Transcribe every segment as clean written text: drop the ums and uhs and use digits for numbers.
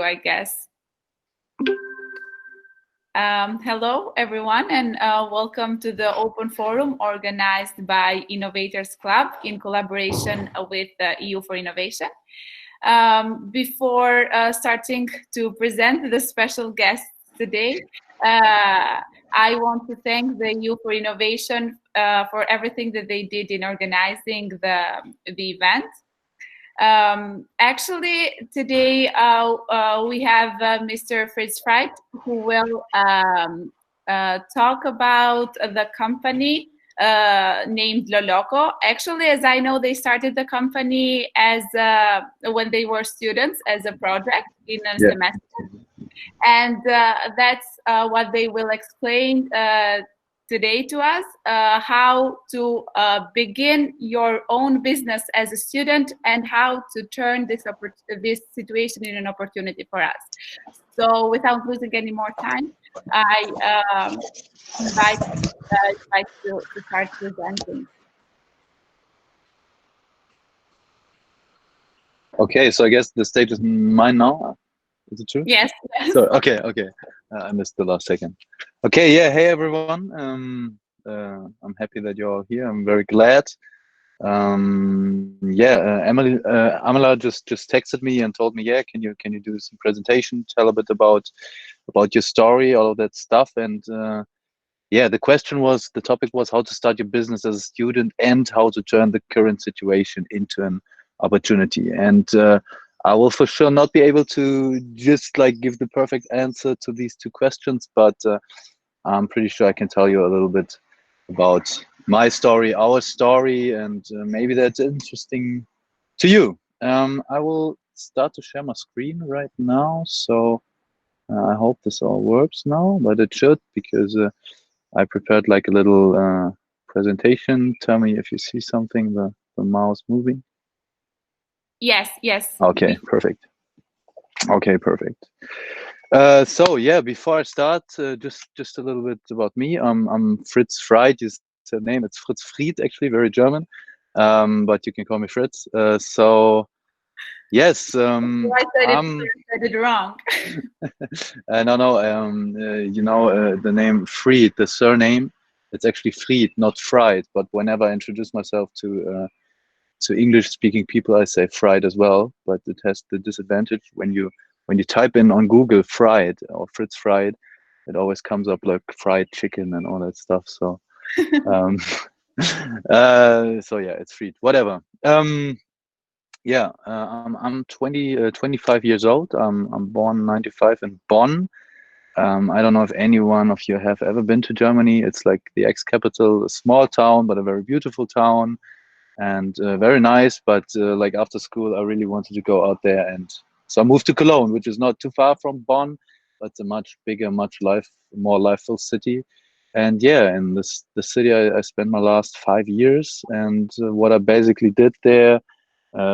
I guess. Hello, everyone, and welcome to the open forum organized by Innovators Club in collaboration with the EU for Innovation. Before starting to present the special guests today, I want to thank the EU for Innovation for everything that they did in organizing the event. Actually, today we have Mr. Fritz Fried, who will talk about the company named LOLOCO. Actually, as I know, they started the company as when they were students as a project in a semester. And that's what they will explain today to us, how to begin your own business as a student and how to turn this situation in an opportunity for us. So without losing any more time, I invite to start presenting. Okay, so I guess the stage is mine now. Is it true? Yes. So okay. I missed the last second. Okay, yeah. Hey everyone. I'm happy that you're all here. I'm very glad. Amala just texted me and told me, yeah, can you do some presentation, tell a bit about your story, all of that stuff, and yeah, the topic was how to start your business as a student and how to turn the current situation into an opportunity. And I will for sure not be able to just like give the perfect answer to these two questions, but I'm pretty sure I can tell you a little bit about my story, our story, and maybe that's interesting to you. I will start to share my screen right now. So I hope this all works now, but it should, because I prepared like a little presentation. Tell me if you see something, the mouse moving. Yes. Okay, perfect. Okay, perfect. So yeah, before I start, just a little bit about me. I'm Fritz Fried. You said name. It's Fritz Fried, actually, very German. But you can call me Fritz. So yes, I said it wrong. No. You know the name Fried, the surname. It's actually Fried, not Fried. But whenever I introduce myself to English-speaking people, I say Fried as well. But it has the disadvantage when you type in on Google Fried or Fritz Fried, it always comes up like fried chicken and all that stuff. So, so yeah, it's Fried. Whatever. Yeah, I'm 25 years old. I'm born 95 in Bonn. I don't know if any one of you have ever been to Germany. It's like the ex-capital, a small town, but a very beautiful town. And very nice, but like after school, I really wanted to go out there, and so I moved to Cologne, which is not too far from Bonn, but it's a much bigger, more liveful city. And yeah, in the city, I spent my last 5 years, and what I basically did there,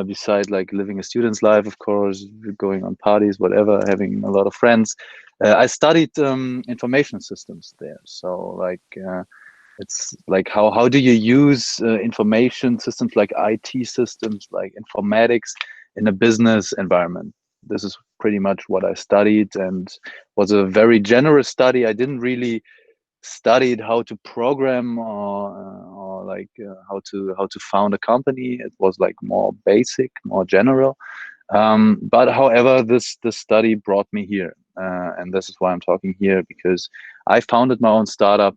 besides like living a student's life, of course, going on parties, whatever, having a lot of friends, I studied information systems there. So like. It's like how do you use information systems like IT systems, like informatics, in a business environment? This is pretty much what I studied, and was a very generous study. I didn't really studied how to program or like how to found a company. It was like more basic, more general. But however, this study brought me here, and this is why I'm talking here, because I founded my own startup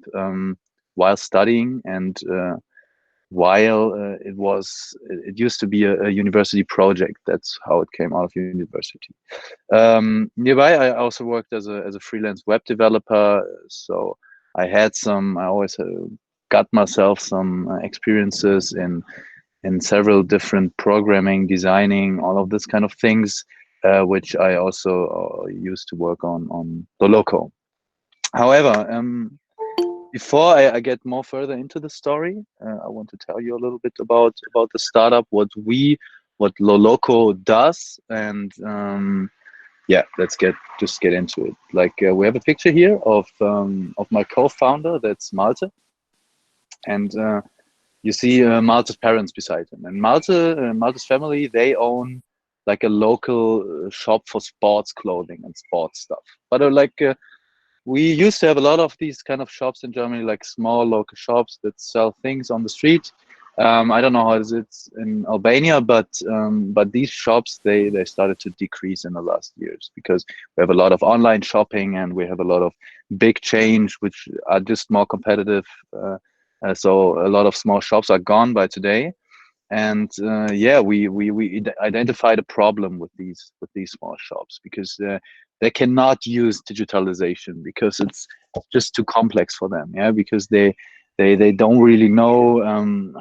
while studying, and while it used to be a university project. That's how it came out of university. Nearby, I also worked as a freelance web developer. So I always got myself some experiences in several different programming, designing, all of this kind of things, which I also used to work on LOLOCO. However, before I get more further into the story, I want to tell you a little bit about the startup, what LOLOCO does, and yeah, let's just get into it. Like we have a picture here of my co-founder, that's Malte, and you see Malte's parents beside him, and Malte's family, they own like a local shop for sports clothing and sports stuff. But we used to have a lot of these kind of shops in Germany, like small local shops that sell things on the street. I don't know how it's in Albania, but these shops they started to decrease in the last years because we have a lot of online shopping and we have a lot of big chains which are just more competitive. So a lot of small shops are gone by today, and yeah, we identified a problem with these small shops because they cannot use digitalization because it's just too complex for them. Yeah, because they don't really know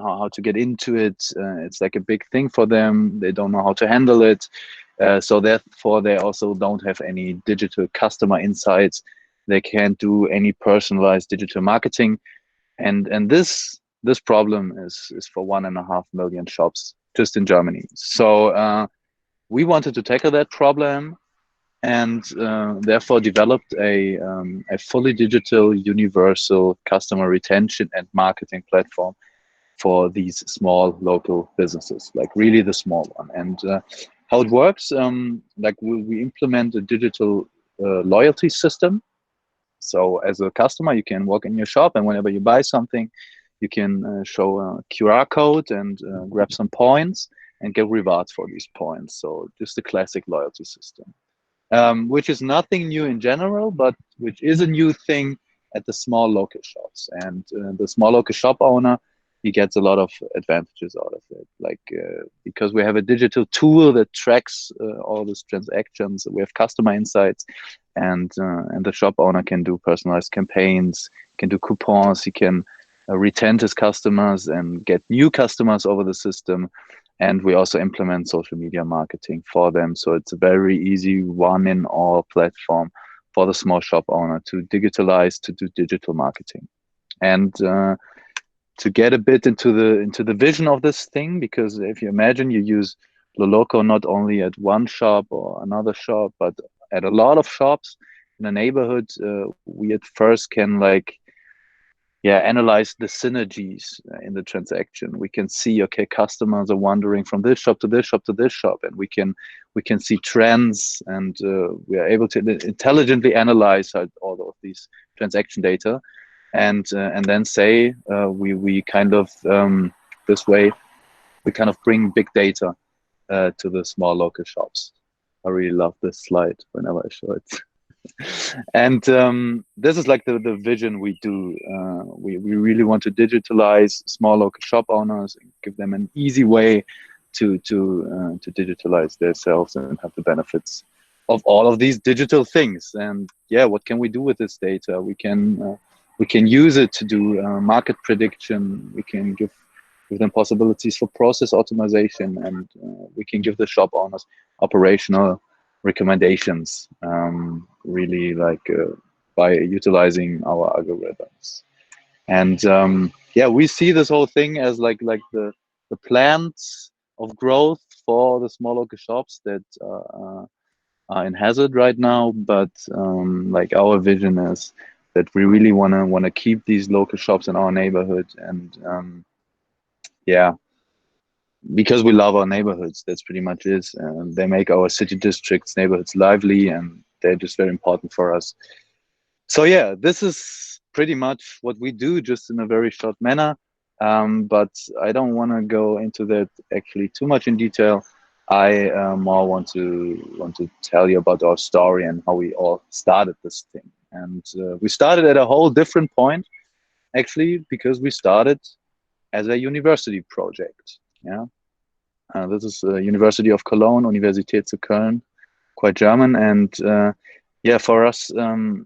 how to get into it. It's like a big thing for them. They don't know how to handle it. So therefore, they also don't have any digital customer insights. They can't do any personalized digital marketing, and this problem is for 1.5 million shops just in Germany. So we wanted to tackle that problem, and therefore developed a fully digital, universal customer retention and marketing platform for these small local businesses, like really the small one. And how it works, like we implement a digital loyalty system. So as a customer, you can walk in your shop, and whenever you buy something, you can show a QR code and grab some points and get rewards for these points. So just a classic loyalty system, which is nothing new in general, but which is a new thing at the small local shops. And the small local shop owner, he gets a lot of advantages out of it. Like because we have a digital tool that tracks all these transactions, we have customer insights, and the shop owner can do personalized campaigns, can do coupons, he can retain his customers and get new customers over the system. And we also implement social media marketing for them. So it's a very easy one-in-all platform for the small shop owner to digitalize, to do digital marketing. And to get a bit into the vision of this thing, because if you imagine you use LOLOCO not only at one shop or another shop, but at a lot of shops in a neighborhood, we at first can analyze the synergies in the transaction. We can see, okay, customers are wandering from this shop to this shop to this shop, and we can see trends, and we are able to intelligently analyze all of these transaction data, and then say we kind of this way we kind of bring big data to the small local shops. I really love this slide whenever I show it. And this is like the vision we do. We really want to digitalize small local shop owners and give them an easy way to digitalize themselves and have the benefits of all of these digital things. And yeah, what can we do with this data? We can use it to do market prediction. We can give them possibilities for process optimization, and we can give the shop owners operational recommendations, really by utilizing our algorithms. And yeah, we see this whole thing as like the plans of growth for the small local shops that are in hazard right now. But like our vision is that we really want to keep these local shops in our neighborhood, and yeah, because we love our neighborhoods, that's pretty much it. They make our city districts, neighborhoods lively, and they're just very important for us. So yeah, this is pretty much what we do, just in a very short manner. But I don't want to go into that actually too much in detail. I more want to tell you about our story and how we all started this thing. And we started at a whole different point, actually, because we started as a university project. Yeah, this is University of Cologne, Universität zu Köln, quite German. And yeah, for us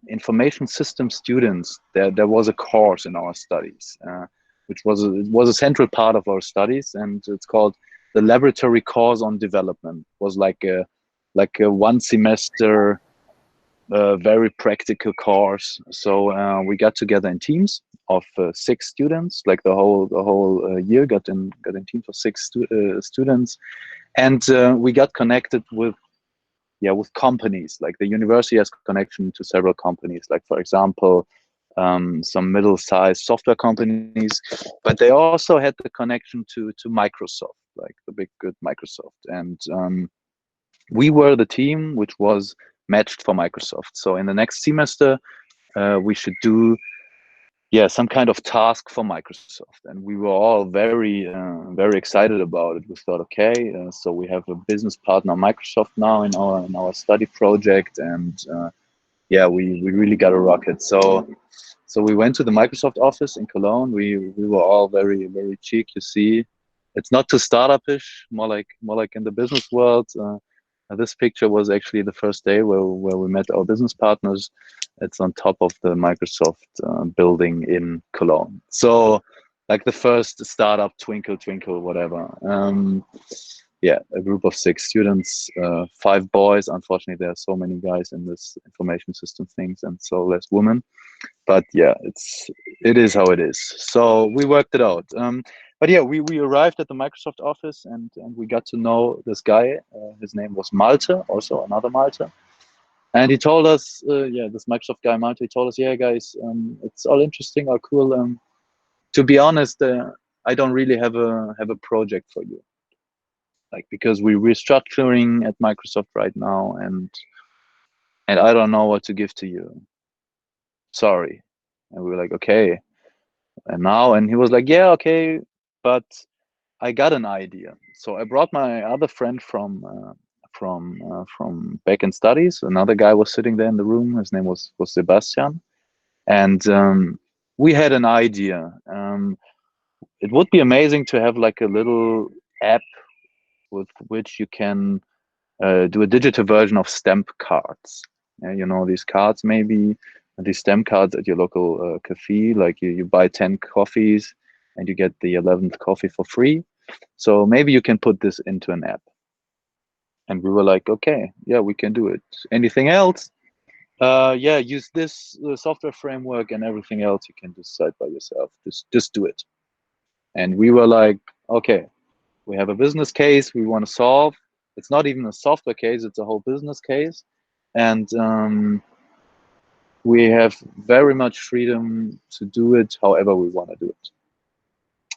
information system students, there was a course in our studies, which was a central part of our studies, and it's called the Laboratory Course on Development. It was like a 1 semester, very practical course. So we got together in teams of 6 students, like the whole year got in teams of 6 students, and we got connected with companies. Like the university has connection to several companies, like for example some middle-sized software companies, but they also had the connection to Microsoft, like the big good Microsoft. And we were the team which was matched for Microsoft. So in the next semester, we should do some kind of task for Microsoft, and we were all very excited about it. We thought, okay, so we have a business partner, Microsoft, now in our study project, and we really got to rock it. So we went to the Microsoft office in Cologne. We were all very chic. You see, it's not too startupish, more like in the business world. This picture was actually the first day where we met our business partners. It's on top of the Microsoft building in Cologne. So like the first startup, twinkle, twinkle, whatever. A group of 6 students, 5 boys. Unfortunately, there are so many guys in this information system things and so less women. But yeah, it is how it is. So we worked it out. But yeah, we arrived at the Microsoft office, and we got to know this guy. His name was Malte, also another Malte. And he told us, this Microsoft guy, Malte, he told us, yeah, guys, it's all interesting, all cool. To be honest, I don't really have a project for you, like, because we're restructuring at Microsoft right now, and I don't know what to give to you. Sorry. And we were like, okay. And he was like, yeah, okay, but I got an idea. So I brought my other friend from back in studies. Another guy was sitting there in the room. His name was Sebastian, and we had an idea. It would be amazing to have like a little app with which you can do a digital version of stamp cards. You know, these cards, maybe these stamp cards at your local cafe, like you buy 10 coffees and you get the 11th coffee for free. So maybe you can put this into an app. And we were like, okay, yeah, we can do it. Anything else? Use this software framework, and everything else you can decide by yourself. Just do it. And we were like, okay, we have a business case we want to solve. It's not even a software case, it's a whole business case. And we have very much freedom to do it however we want to do it.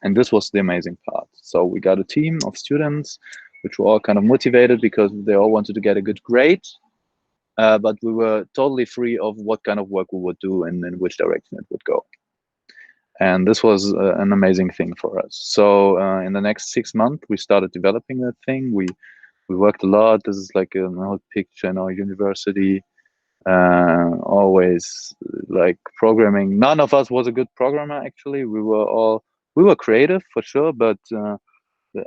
And this was the amazing part. So we got a team of students which were all kind of motivated because they all wanted to get a good grade. But we were totally free of what kind of work we would do and in which direction it would go. And this was an amazing thing for us. So in the next 6 months, we started developing that thing. We worked a lot. This is like an old picture in our university. Always like programming. None of us was a good programmer, actually. We were creative for sure, but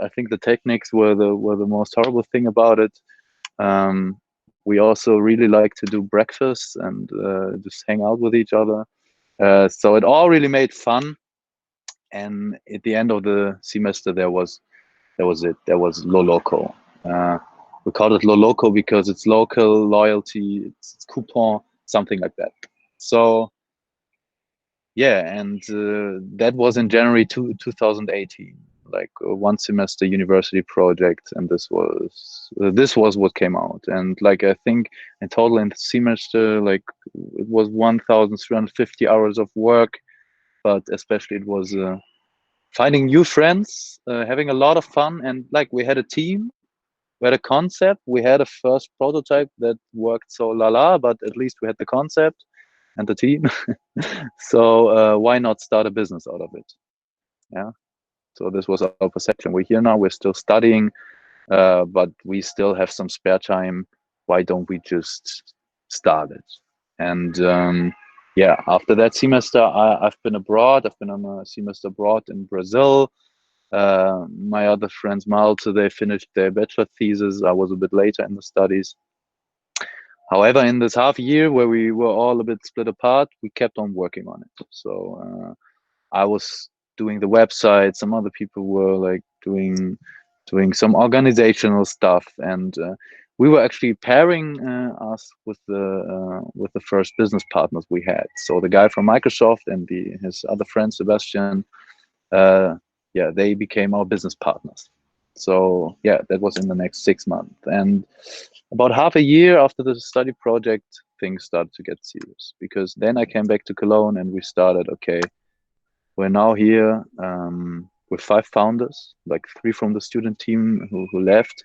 I think the techniques were the most horrible thing about it. We also really like to do breakfast and just hang out with each other. So it all really made fun. And at the end of the semester, there was LOLOCO. We called it LOLOCO because it's local, loyalty, it's coupon, something like that. So yeah, and that was in January 2018, like a 1 semester university project, and this was what came out. And like I think in total in the semester, like it was 1,350 hours of work, but especially it was finding new friends, having a lot of fun, and like we had a team, we had a concept, we had a first prototype that worked so but at least we had the concept and the team. So why not start a business out of it? Yeah. So this was our perception. We're here now, we're still studying, but we still have some spare time. Why don't we just start it? And after that semester, I've been abroad. I've been on a semester abroad in Brazil. My other friends, Malte, they finished their bachelor thesis. I was a bit later in the studies. However, in this half year where we were all a bit split apart, we kept on working on it. So I was doing the website. Some other people were like doing some organizational stuff, and we were actually pairing us with the first business partners we had. So the guy from Microsoft and his other friend Sebastian, they became our business partners. So yeah, that was in the next 6 months. And about half a year after the study project, things started to get serious, because then I came back to Cologne and we started, okay, we're now here. with 5 founders, like 3 from the student team who left,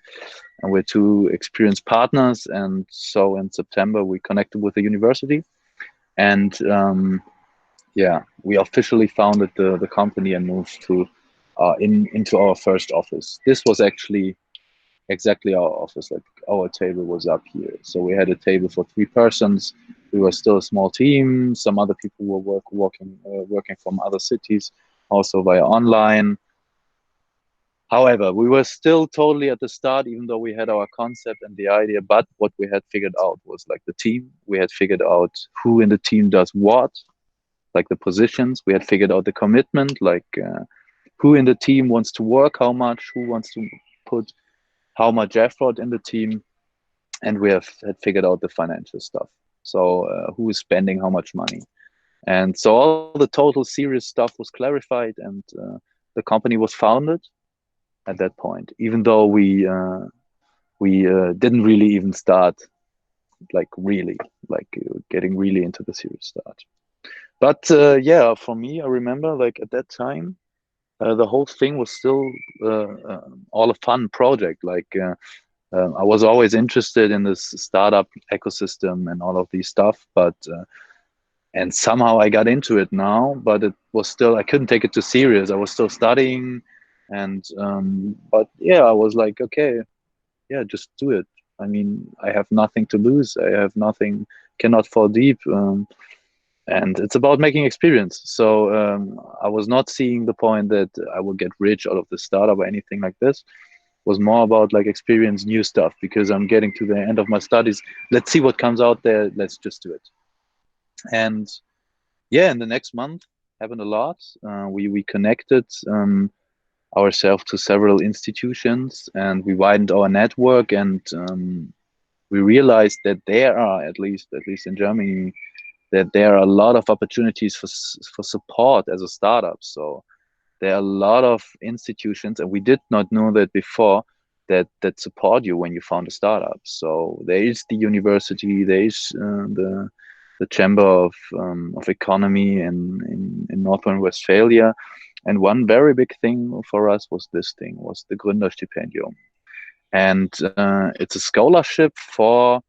and we're 2 experienced partners. And so in September we connected with the university, and yeah, we officially founded the company and moved to into our first office. This was actually exactly our office. Like our table was up here, so we had a table for 3 persons. We were still a small team. Some other people were working from other cities, also via online. However, we were still totally at the start, even though we had our concept and the idea. But what we had figured out was like the team. We had figured out who in the team does what, like the positions. We had figured out the commitment, like who in the team wants to work, how much, who wants to put how much effort in the team, and we had figured out the financial stuff. So who is spending how much money, and so all the total serious stuff was clarified, and the company was founded at that point. Even though we didn't really even start, like really, like getting really into the serious start. But yeah, for me, I remember like at that time, the whole thing was still all a fun project. Like I was always interested in this startup ecosystem and all of these stuff, but and somehow I got into it now. But it was still, I couldn't take it too serious. I was still studying, and but yeah, I was like, okay, yeah, just do it. I mean, I have nothing to lose. I have nothing, cannot fall deep. And it's about making experience. So I was not seeing the point that I will get rich out of the startup or anything like this. It was more about like experience new stuff, because I'm getting to the end of my studies. Let's see what comes out there. Let's just do it. And yeah, in the next month happened a lot. We connected ourselves to several institutions, and we widened our network, and we realized that there are, at least in Germany, that there are a lot of opportunities for support as a startup. So there are a lot of institutions, and we did not know that before, that support you when you found a startup. So there is the university, there is the Chamber of Economy in North Rhine-Westphalia, and one very big thing for us was the Gründerstipendium, and it's a scholarship for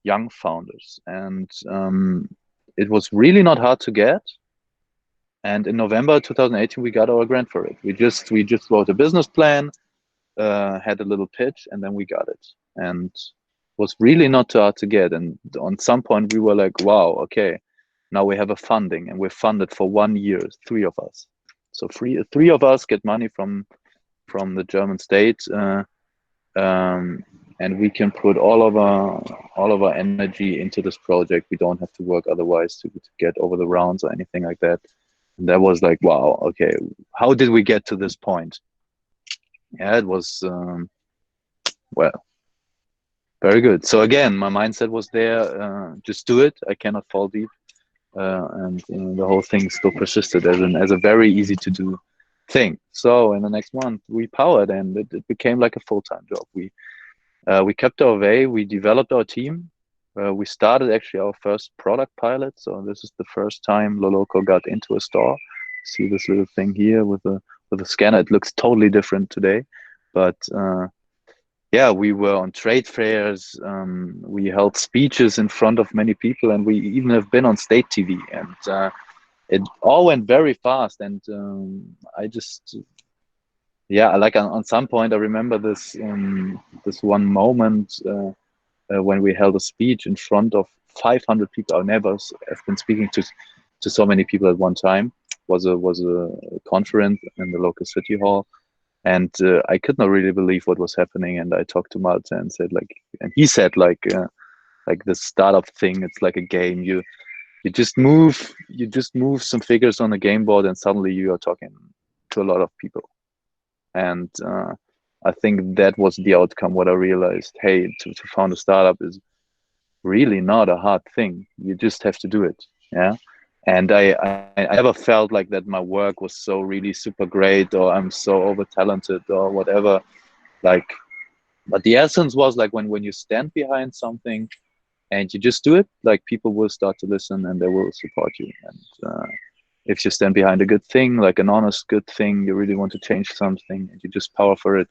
young founders, and it was really not hard to get. And in November 2018, we got our grant for it. We just wrote a business plan, had a little pitch, and then we got it. And was really not too hard to get. And on some point, we were like, wow, okay, now we have a funding, and we're funded for 1 year, 3 of us. So three of us get money from the German state, and we can put all of our energy into this project. We don't have to work otherwise to get over the rounds or anything like that. And that was like, wow, okay, how did we get to this point? Yeah, it was well, very good. So again, my mindset was there, just do it. I cannot fall deep, and the whole thing still persisted as a very easy to do thing. So in the next month, we powered, and it became like a full-time job. We kept our way. We developed our team. We started actually our first product pilot. So this is the first time LOLOCO got into a store. See this little thing here with a scanner. It looks totally different today, but yeah, we were on trade fairs. We held speeches in front of many people, and we even have been on state TV. And it all went very fast. And I just, yeah, like on some point, I remember this one moment when we held a speech in front of 500 people. I never have been speaking to so many people at one time. Was a conference in the local city hall, and I could not really believe what was happening. And I talked to Malte and said he said this startup thing, it's like a game. You just move some figures on a game board, and suddenly you are talking to a lot of people. And I think that was the outcome. What I realized, hey, to found a startup is really not a hard thing. You just have to do it. Yeah. And I never felt like that my work was so really super great, or I'm so over talented or whatever. Like, but the essence was like when you stand behind something and you just do it, like people will start to listen and they will support you. And if you stand behind a good thing, like an honest good thing, you really want to change something, and you just power for it,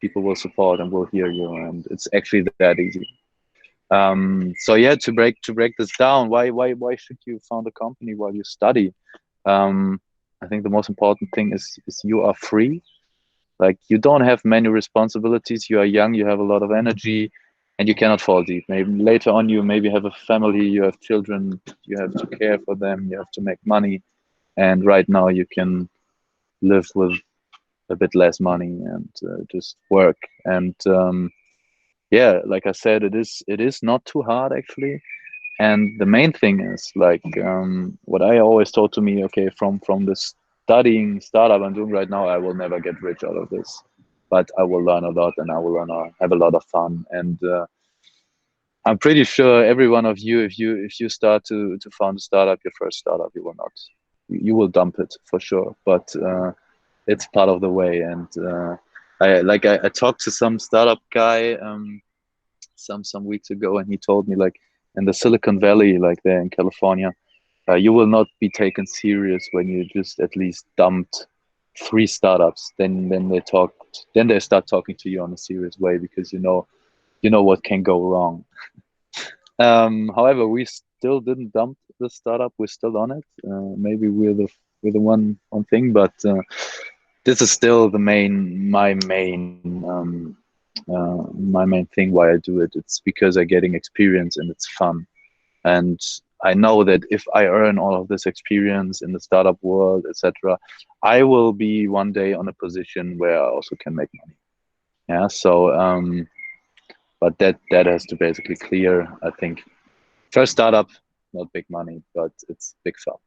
people will support and will hear you, and it's actually that easy. So yeah, to break this down, why should you found a company while you study? I think the most important thing is you are free. Like, you don't have many responsibilities. You are young, you have a lot of energy, and you cannot fall deep. Maybe later on you maybe have a family, you have children, you have to care for them, you have to make money. And right now you can live with a bit less money and just work. And yeah, like I said, it is not too hard actually. And the main thing is like, what I always told to me, okay, from this studying startup I'm doing right now, I will never get rich out of this, but I will learn a lot, and I will have a lot of fun. And I'm pretty sure every one of you, if you start to found a startup, your first startup, you will not, you will dump it for sure, but it's part of the way. And I talked to some startup guy some weeks ago, and he told me, like, in the Silicon Valley, like there in California, you will not be taken serious when you just at least dumped 3 startups. Then they start talking to you on a serious way, because you know what can go wrong. However, we still didn't dump the startup. We're still on it. Maybe we're the one thing, but this is still my main thing why I do it. It's because I'm getting experience and it's fun. And I know that if I earn all of this experience in the startup world, etc., I will be one day on a position where I also can make money. Yeah. So, but that has to basically clear. I think first startup, not big money, but it's big fun.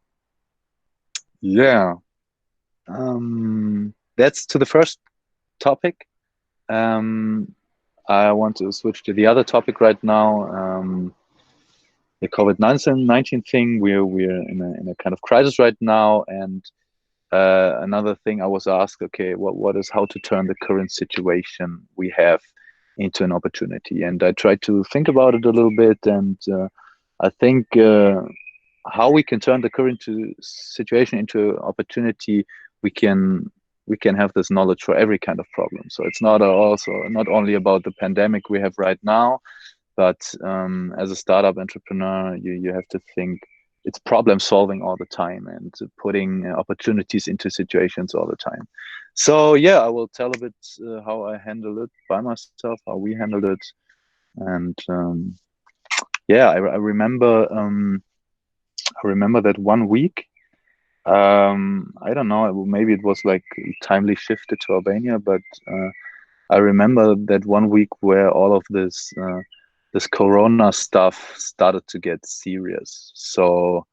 Yeah. That's to the first topic. I want to switch to the other topic right now. The COVID-19 thing. We're in a kind of crisis right now, and another thing I was asked, okay, what is how to turn the current situation we have into an opportunity, and I tried to think about it a little bit, and I think how we can turn the current situation into opportunity, we can have this knowledge for every kind of problem. So it's not only about the pandemic we have right now, but as a startup entrepreneur, you have to think it's problem solving all the time, and putting opportunities into situations all the time. So yeah, I will tell a bit how I handle it by myself, how we handled it. And yeah, I remember that one week. I don't know, maybe it was like timely shifted to Albania, but I remember that one week where all of this Corona stuff started to get serious. So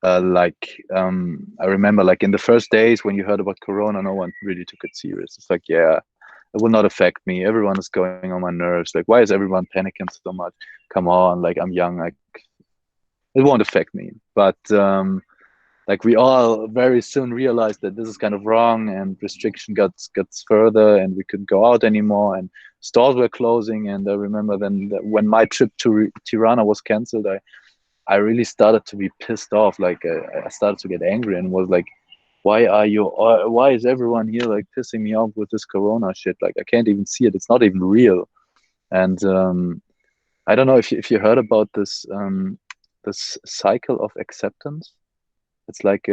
I remember, like, in the first days when you heard about Corona, no one really took it serious. It's like, yeah, it will not affect me. Everyone is going on my nerves. Like, why is everyone panicking so much? Come on, like, I'm young, like, it won't affect me. But like, we all very soon realized that this is kind of wrong, and restriction gets further, and we couldn't go out anymore, and stores were closing. And I remember then that when my trip to Tirana was canceled, I really started to be pissed off. Like, I started to get angry and was like, why is everyone here like pissing me off with this Corona shit? Like, I can't even see it. It's not even real. And I don't know if you heard about this cycle of acceptance. It's like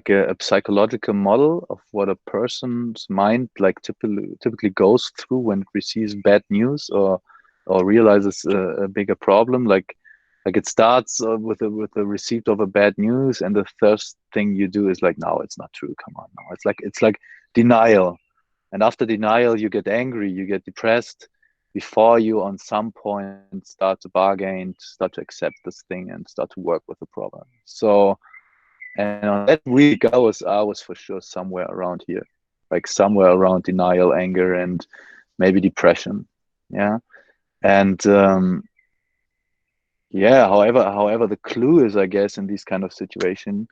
a psychological model of what a person's mind like typically goes through when it receives bad news, or realizes a bigger problem. Like it starts with the receipt of a bad news, and the first thing you do is like, no, it's not true. Come on, no. It's like denial, and after denial, you get angry, you get depressed, before you on some point start to bargain, start to accept this thing, and start to work with the problem. So, and on that week, I was for sure somewhere around here, like somewhere around denial, anger, and maybe depression. Yeah. And yeah, however, the clue is, I guess, in this kind of situation,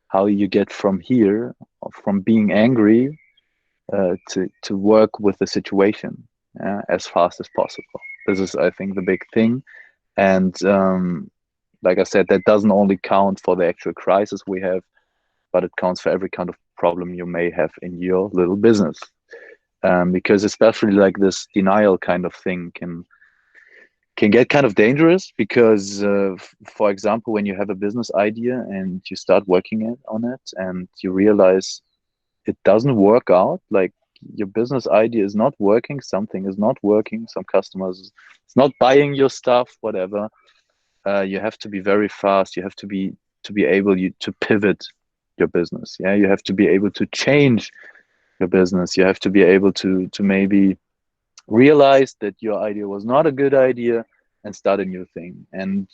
how you get from here, from being angry, to work with the situation, as fast as possible. This is, I think, the big thing. And like I said, that doesn't only count for the actual crisis we have, but it counts for every kind of problem you may have in your little business. Because especially like this denial kind of thing can get kind of dangerous because, for example, when you have a business idea and you start working on it and you realize it doesn't work out, like your business idea is not working, something is not working, some customers is not buying your stuff, whatever. You have to be very fast. You have to be able to pivot your business. Yeah, you have to be able to change your business. You have to be able to maybe realize that your idea was not a good idea and start a new thing. And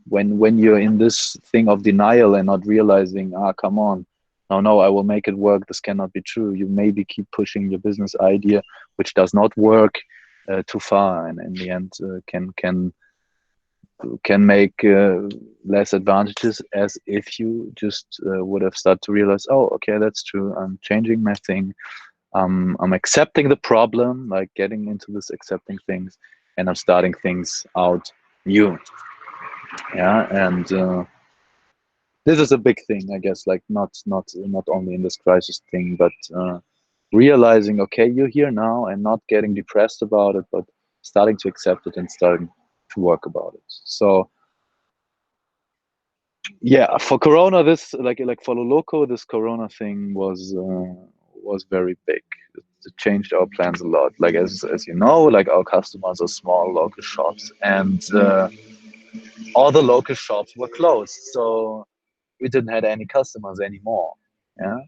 when you're in this thing of denial and not realizing, come on, no, I will make it work, this cannot be true, you maybe keep pushing your business idea, which does not work, too far, and in the end can make less advantages, as if you just would have started to realize, oh, okay, that's true, I'm changing my thing, I'm accepting the problem, like getting into this accepting things, and I'm starting things out new. Yeah, and this is a big thing, I guess, like not only in this crisis thing, but realizing, okay, you're here now, and not getting depressed about it, but starting to accept it and starting to work about it. So yeah, for Corona, this like for LOLOCO, this Corona thing was very big. It changed our plans a lot. Like as you know, like our customers are small local shops, and all the local shops were closed, so we didn't have any customers anymore. Yeah,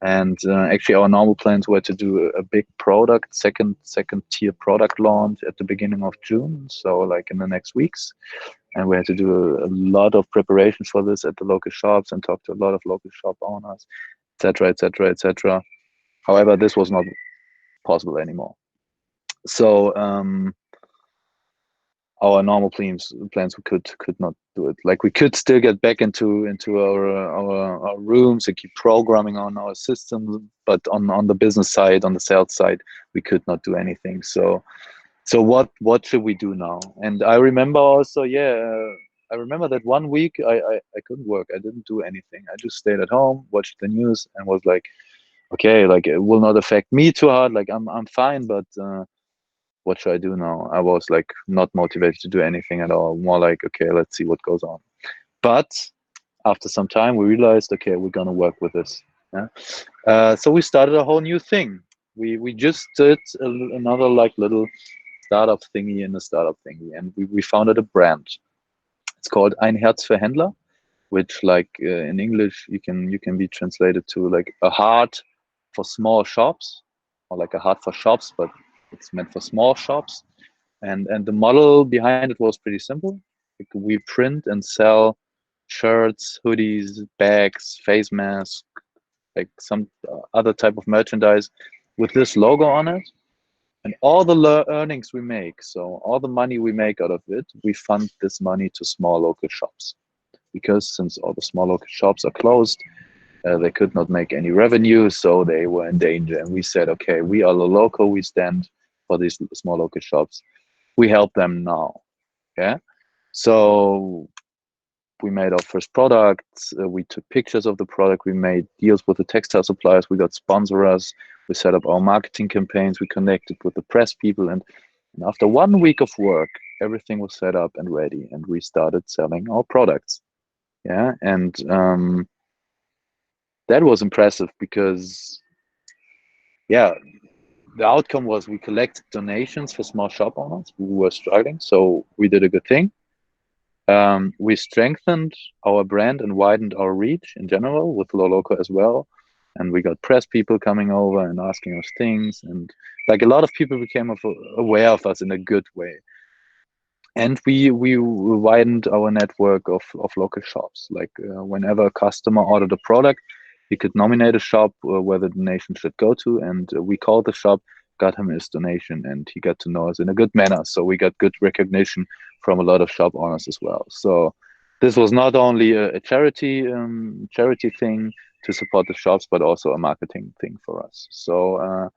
and actually, our normal plans were to do a big product, second tier product launch at the beginning of June, so like in the next weeks. And we had to do a lot of preparation for this at the local shops and talk to a lot of local shop owners, etc., etc., etc. However, this was not possible anymore. So our normal plans we could not do it. Like we could still get back into our rooms and keep programming on our systems, but on the business side, on the sales side, we could not do anything. So what should we do now? And I remember also, I remember that one week I couldn't work. I didn't do anything. I just stayed at home, watched the news, and was like, okay, like it will not affect me too hard. Like I'm fine, but what should I do now? I was like not motivated to do anything at all. More like, okay, let's see what goes on. But after some time, we realized, okay, we're gonna work with this. Yeah. So we started a whole new thing. We just did another like little startup thingy in a startup thingy, and we founded a brand. It's called Anyhats for Händler, which like in English you can be translated to like a heart for small shops, or like a heart for shops, but it's meant for small shops. And the model behind it was pretty simple. Like we print and sell shirts, hoodies, bags, face masks, like some other type of merchandise with this logo on it. And all the earnings we make, so all the money we make out of it, we fund this money to small local shops. Because since all the small local shops are closed, they could not make any revenue, so they were in danger. And we said, okay, we are LOLOCO, we stand for these small local shops. We help them now. Yeah. So we made our first products. We took pictures of the product. We made deals with the textile suppliers. We got sponsors. We set up our marketing campaigns. We connected with the press people. And after 1 week of work, everything was set up and ready. And we started selling our products. Yeah. And that was impressive because, yeah, the outcome was we collected donations for small shop owners who were struggling. So we did a good thing. We strengthened our brand and widened our reach in general with LOLOCO as well. And we got press people coming over and asking us things. And like a lot of people became aware of us in a good way. And we widened our network of local shops. Like whenever a customer ordered a product, he could nominate a shop where the donation should go to. And we called the shop, got him his donation, and he got to know us in a good manner. So we got good recognition from a lot of shop owners as well. So this was not only a charity thing to support the shops, but also a marketing thing for us. So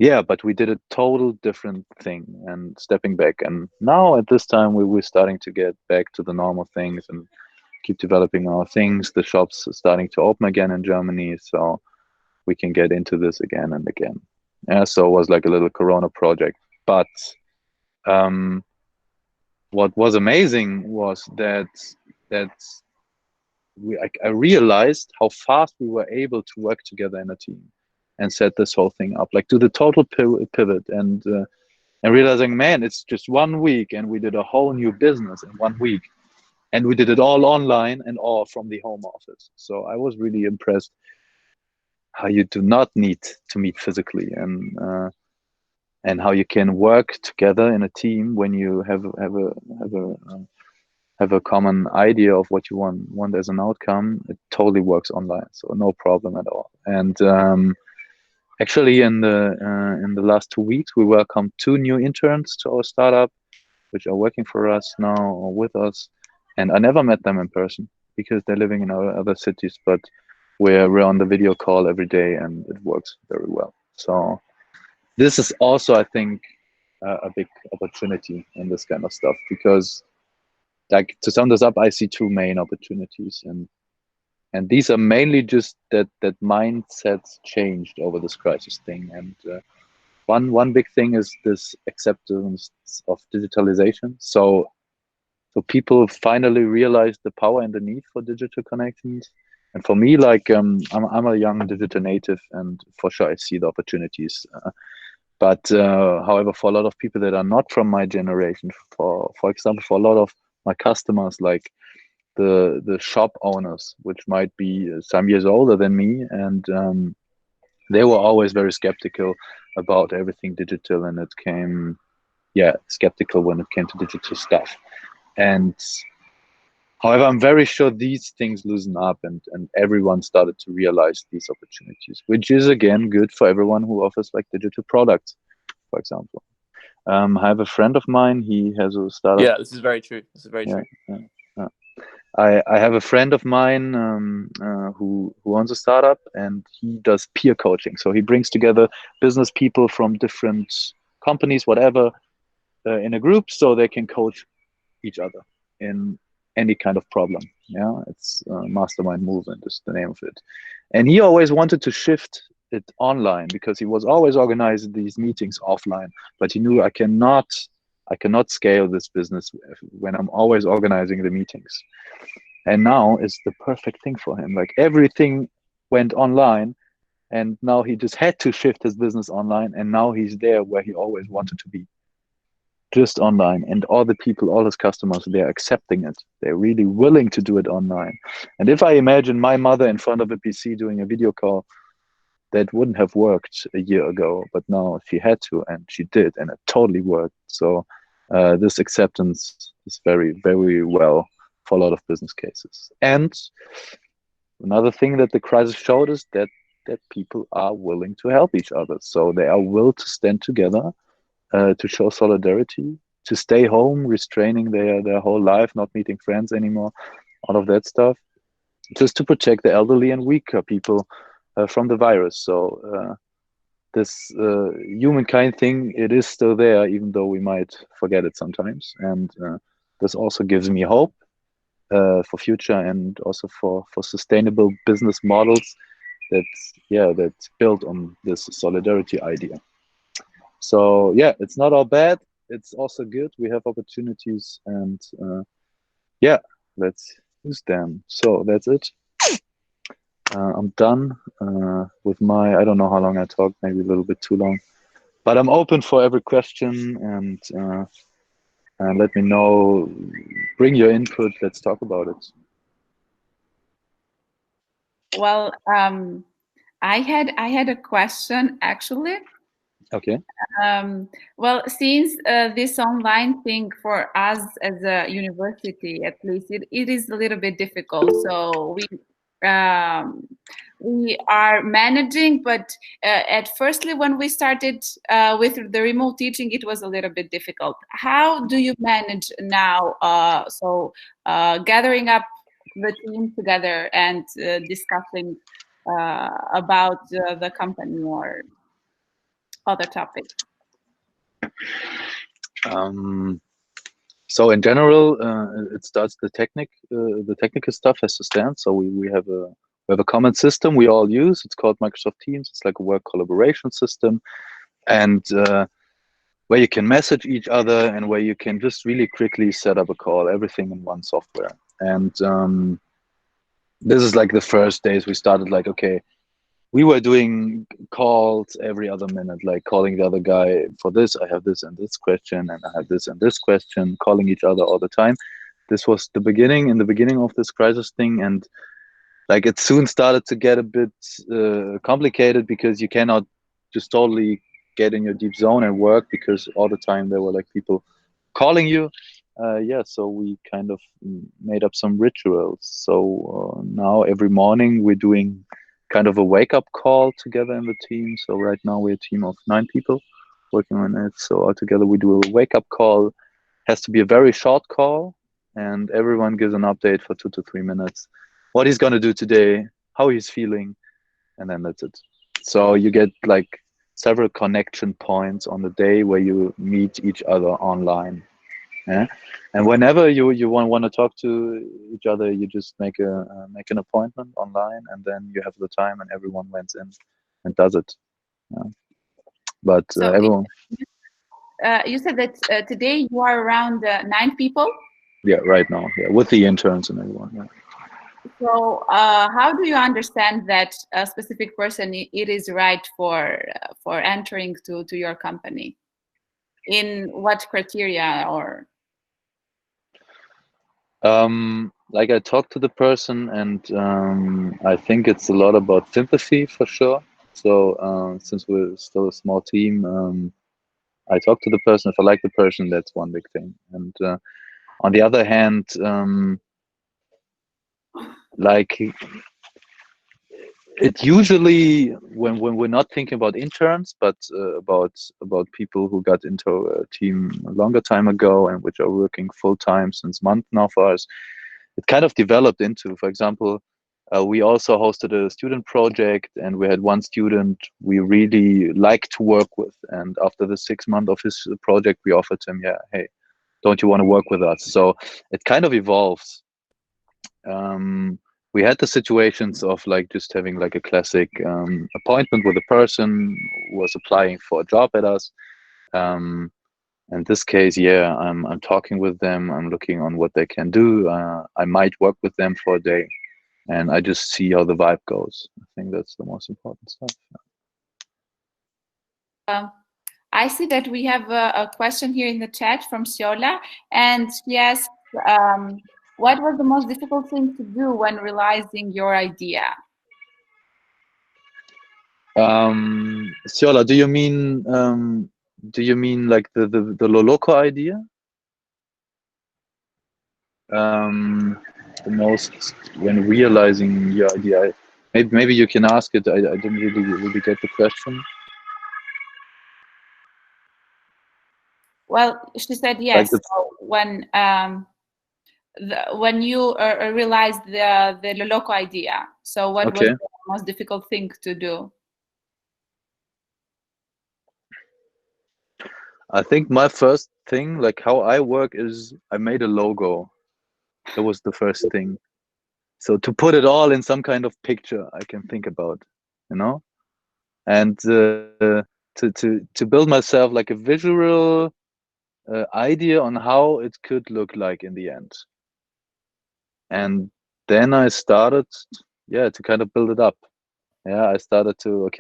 yeah, but we did a total different thing and stepping back. And now at this time, we're starting to get back to the normal things and keep developing our things. The shops are starting to open again in Germany, so we can get into this again and again. Yeah, so it was like a little Corona project. But what was amazing was that I realized how fast we were able to work together in a team and set this whole thing up, like do the total pivot and realizing, man, it's just 1 week and we did a whole new business in 1 week, and we did it all online and all from the home office. So I was really impressed how you do not need to meet physically, and how you can work together in a team when you have a common idea of what you want as an outcome. It totally works online, so no problem at all. And actually, in the last 2 weeks, we welcomed 2 new interns to our startup, which are working for us now or with us. And I never met them in person because they're living in other cities, but we're on the video call every day, and it works very well. So this is also, I think, a big opportunity in this kind of stuff, because, like, to sum this up, I see 2 main opportunities, and these are mainly just that mindsets changed over this crisis thing. And one big thing is this acceptance of digitalization. So people finally realize the power and the need for digital connections. And for me, like, I'm a young digital native, and for sure I see the opportunities. But however, for a lot of people that are not from my generation, for example, for a lot of my customers, like the shop owners, which might be some years older than me, and they were always very skeptical about everything digital, and it came, skeptical when it came to digital stuff. And however, I'm very sure these things loosen up, and everyone started to realize these opportunities, which is again good for everyone who offers like digital products, for example. I have a friend of mine, he has a startup. Yeah, this is very true. This is very true. Yeah. I have a friend of mine who owns a startup, and he does peer coaching. So he brings together business people from different companies, whatever, in a group, so they can coach each other in any kind of problem. Yeah, it's Mastermind Movement is the name of it. And he always wanted to shift it online because he was always organizing these meetings offline, but he knew I cannot scale this business when I'm always organizing the meetings. And now it's the perfect thing for him. Like, everything went online, and now he just had to shift his business online, and now he's there where he always wanted to be, just online. And all the people, all his customers, they're accepting it. They're really willing to do it online. And if I imagine my mother in front of a PC doing a video call, that wouldn't have worked a year ago, but now she had to, and she did, and it totally worked. So this acceptance is very, very well for a lot of business cases. And another thing that the crisis showed is that people are willing to help each other. So they are willing to stand together, to show solidarity, to stay home, restraining their whole life, not meeting friends anymore, all of that stuff, just to protect the elderly and weaker people from the virus. So this humankind thing, it is still there, even though we might forget it sometimes. And this also gives me hope for future, and also for sustainable business models that's built on this solidarity idea. So yeah, it's not all bad. It's also good. We have opportunities, and let's use them. So that's it. I'm done with my, I don't know how long I talked, maybe a little bit too long, but I'm open for every question, and let me know, bring your input, let's talk about it. Well, I had a question actually. Okay. Well, since this online thing for us as a university, at least, it is a little bit difficult. So we are managing, but at firstly, when we started with the remote teaching, it was a little bit difficult. How do you manage now? Gathering up the team together and discussing about the company, or other topics? So in general, it starts the technical stuff has to stand. So we have a common system we all use. It's called Microsoft Teams. It's like a work collaboration system, and where you can message each other and where you can just really quickly set up a call. Everything in one software. And this is like the first days we started. Like, okay, we were doing calls every other minute, like calling the other guy for this. I have this and this question, and I have this and this question, calling each other all the time. This was the beginning, in the beginning of this crisis thing. And like it soon started to get a bit complicated because you cannot just totally get in your deep zone and work because all the time there were like people calling you. Yeah, so we kind of made up some rituals. So now every morning we're doing kind of a wake-up call together in the team. So right now we're a team of 9 people working on it. So altogether we do a wake-up call. Has to be a very short call, and everyone gives an update for 2 to 3 minutes. What he's gonna do today, how he's feeling, and then that's it. So you get like several connection points on the day where you meet each other online. Yeah, and whenever you want to talk to each other, you just make an appointment online, and then you have the time, and everyone went in and does it. Yeah. But So everyone, you said that today you are around 9 people. yeah, right now, yeah, with the interns and everyone. Yeah. So how do you understand that a specific person it is right for entering to your company? In what criteria or? Like I talked to the person, and I think it's a lot about sympathy for sure. So since we're still a small team, I talk to the person. If I like the person, that's one big thing. And on the other hand, like it usually when we're not thinking about interns, but about people who got into a team a longer time ago and which are working full time since month now for us, it kind of developed into, for example, we also hosted a student project, and we had one student we really liked to work with. And after the 6 months of his project, we offered him, yeah, hey, don't you want to work with us? So it kind of evolves. We had the situations of like just having like a classic appointment with a person who was applying for a job at us. In this case, yeah, I'm talking with them. I'm looking on what they can do. I might work with them for a day, and I just see how the vibe goes. I think that's the most important stuff. I see that we have a question here in the chat from Siola, and she asks, what was the most difficult thing to do when realizing your idea? Siola, do you mean like the LOLOCO idea? The most when realizing your idea. Maybe you can ask it. I didn't really get the question. Well, she said yes. Like So when you realized the LOLOCO idea, so what was okay. the most difficult thing to do? I think my first thing, like how I work, is I made a logo. That was the first thing. So to put it all in some kind of picture I can think about, you know, and to build myself like a visual idea on how it could look like in the end. And then I started, yeah, to kind of build it up. Yeah, I started to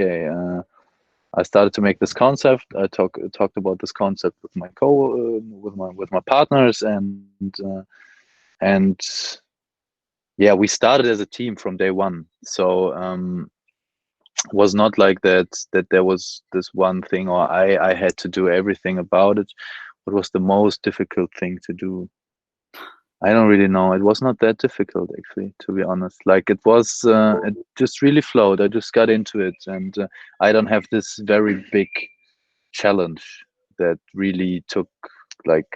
I started to make this concept. I talked about this concept with my with my partners, and yeah, we started as a team from day one. So was not like that there was this one thing or I had to do everything about it. What was the most difficult thing to do? I don't really know. It was not that difficult, actually, to be honest. Like it was, it just really flowed. I just got into it, and I don't have this very big challenge that really took like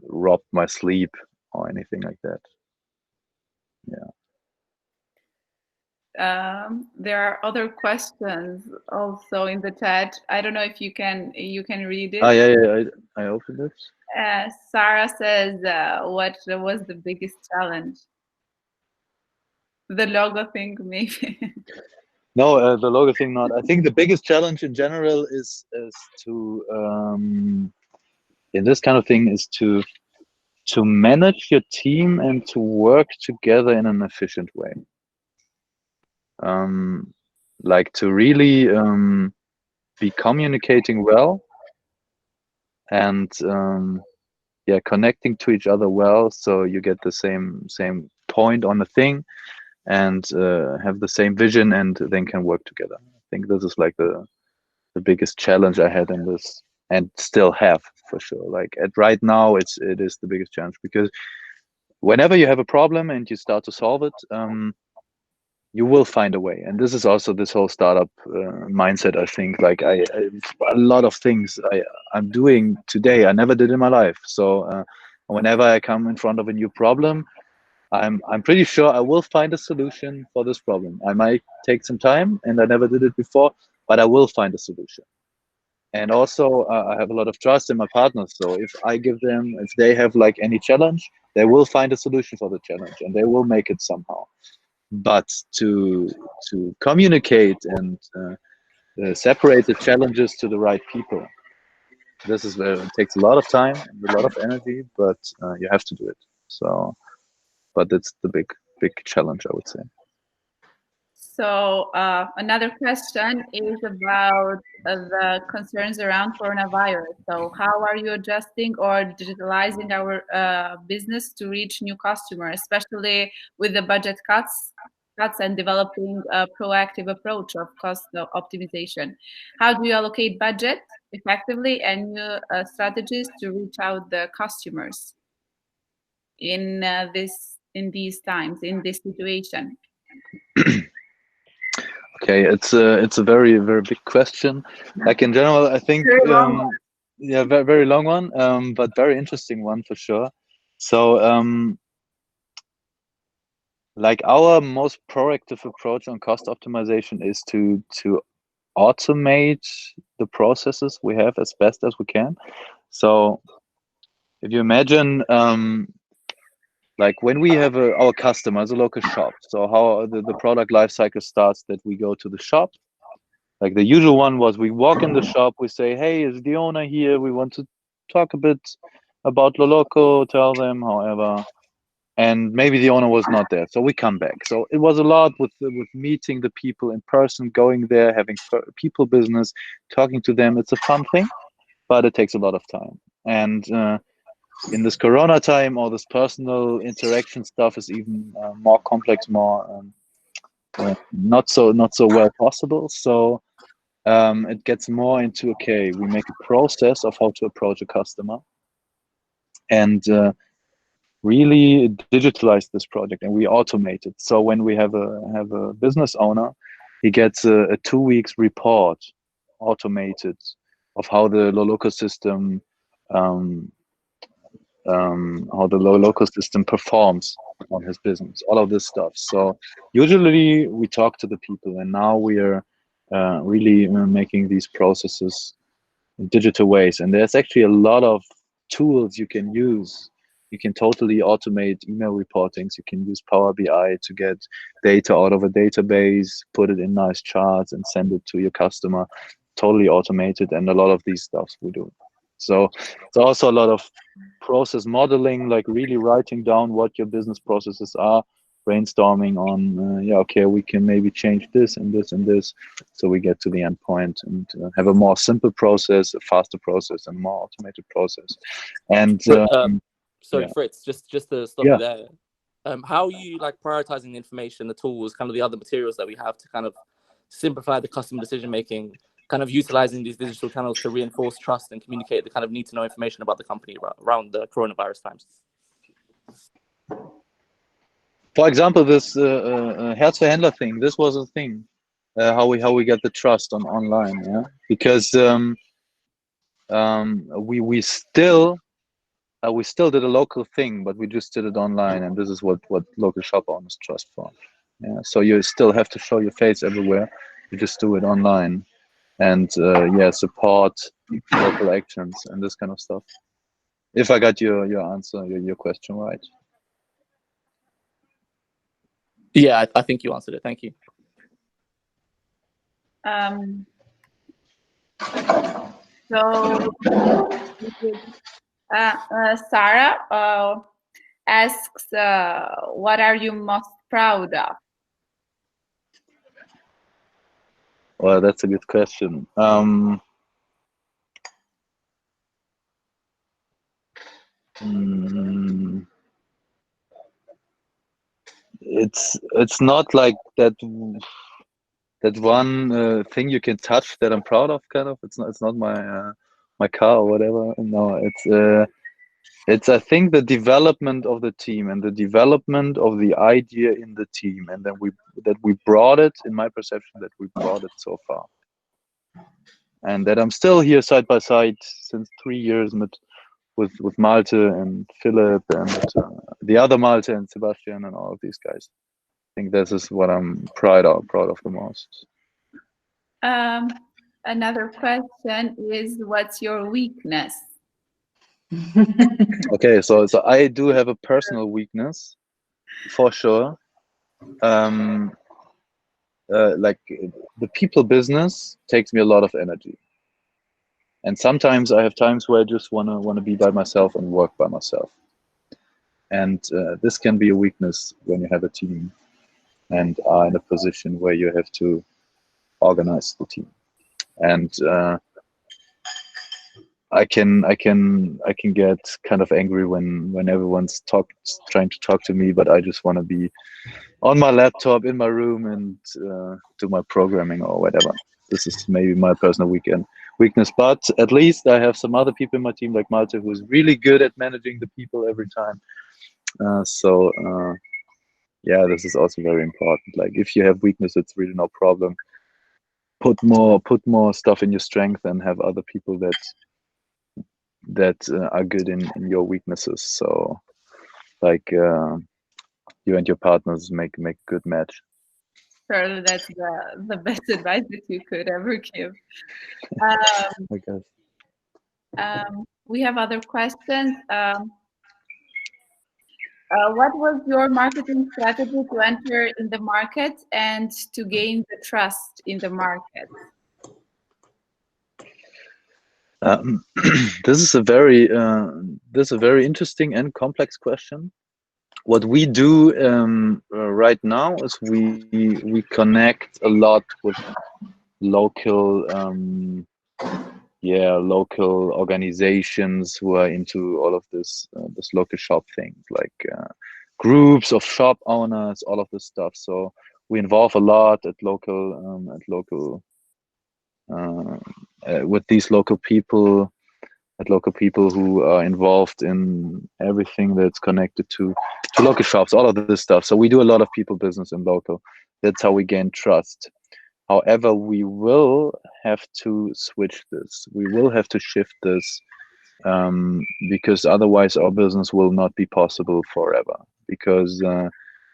robbed my sleep or anything like that. Yeah. There are other questions also in the chat. I don't know if you can read it. Ah, yeah, I opened it. Sarah says, "What was the biggest challenge?" The logo thing, maybe. No, the logo thing not. I think the biggest challenge in general is to in this kind of thing is to manage your team and to work together in an efficient way. Like to really be communicating well and yeah, connecting to each other well, so you get the same point on the thing and have the same vision, and then can work together. I think this is like the biggest challenge I had in this, and still have, for sure. Like at right now, it is the biggest challenge, because whenever you have a problem and you start to solve it, you will find a way. And this is also this whole startup mindset. I think like I a lot of things I'm doing today I never did in my life. So whenever I come in front of a new problem, I'm pretty sure I will find a solution for this problem. I might take some time, and I never did it before, but I will find a solution. And also I have a lot of trust in my partners. So if they have like any challenge, they will find a solution for the challenge, and they will make it somehow. But to communicate and separate the challenges to the right people, this is where it takes a lot of time and a lot of energy, but you have to do it. So, but it's the big challenge, I would say. So another question is about the concerns around coronavirus. So how are you adjusting or digitalizing our business to reach new customers, especially with the budget cuts and developing a proactive approach of cost optimization? How do you allocate budget effectively and new strategies to reach out the customers in these times, in this situation? Okay, it's a very big question. Like in general, I think yeah, very long one, but very interesting one for sure. So like our most proactive approach on cost optimization is to automate the processes we have as best as we can. So if you imagine like when we have our customer as a local shop, so how the product life cycle starts, that we go to the shop. Like the usual one was we walk in the shop, we say, hey, is the owner here? We want to talk a bit about LOLOCO, tell them, however, and maybe the owner was not there, so we come back. So it was a lot with meeting the people in person, going there, having people business, talking to them. It's a fun thing, but it takes a lot of time. And in this Corona time, all this personal interaction stuff is even more complex, more not so well possible. So it gets more into, okay, we make a process of how to approach a customer, and really digitalize this project, and we automate it. So when we have a business owner, he gets a 2 weeks report automated of how the LOLOCO system performs on his business, all of this stuff. So usually we talk to the people, and now we are really making these processes in digital ways. And there's actually a lot of tools you can use. You can totally automate email reportings. You can use Power BI to get data out of a database, put it in nice charts, and send it to your customer. Totally automated, and a lot of these stuffs we do. So it's also a lot of process modeling, like really writing down what your business processes are, brainstorming on, yeah, okay, we can maybe change this and this and this, so we get to the end point and have a more simple process, a faster process, and more automated process. And sorry, yeah. Fritz, just to stop you there. How are you like prioritizing the information, the tools, kind of the other materials that we have to kind of simplify the customer decision making, kind of utilizing these digital channels to reinforce trust and communicate the kind of need to know information about the company around the coronavirus times? For example, this Herzverhändler thing, this was a thing, how we get the trust online, yeah, because we still did a local thing, but we just did it online, and this is what local shop owners trust for. Yeah, so you still have to show your face everywhere. You just do it online, and yeah, support local actions and this kind of stuff. If I got your answer, your question right. Yeah, I think you answered it. Thank you. So Sarah asks, what are you most proud of? Well, that's a good question. It's not like that one thing you can touch that I'm proud of. Kind of. It's not my my car or whatever. No, it's I think the development of the team and the development of the idea in the team, and then we brought it, in my perception, that we brought it so far, and that I'm still here side by side since 3 years with Malte and Philip and the other Malte and Sebastian and all of these guys. I think this is what I'm proud of the most. Another question is, what's your weakness? Okay, so I do have a personal weakness, for sure. Like the people business takes me a lot of energy, and sometimes I have times where I just wanna be by myself and work by myself, and this can be a weakness when you have a team and are in a position where you have to organize the team, and I can get kind of angry when everyone's trying to talk to me, but I just want to be on my laptop in my room and do my programming or whatever. This is maybe my personal weakness, but at least I have some other people in my team like Malte who's really good at managing the people every time. Yeah, this is also very important. Like if you have weakness, it's really no problem. Put more stuff in your strength and have other people that are good in your weaknesses. So like you and your partners make a good match. Sure, that's the best advice that you could ever give. I guess. We have other questions. What was your marketing strategy to enter in the market and to gain the trust in the market? This is a very interesting and complex question. What we do right now is we connect a lot with local local organizations who are into all of this local shop things, like groups of shop owners, all of this stuff. So we involve a lot at local with these local people who are involved in everything that's connected to local shops, all of this stuff. So we do a lot of people business in local. That's how we gain trust. However, we will have to switch this. We will have to shift this because otherwise our business will not be possible forever, because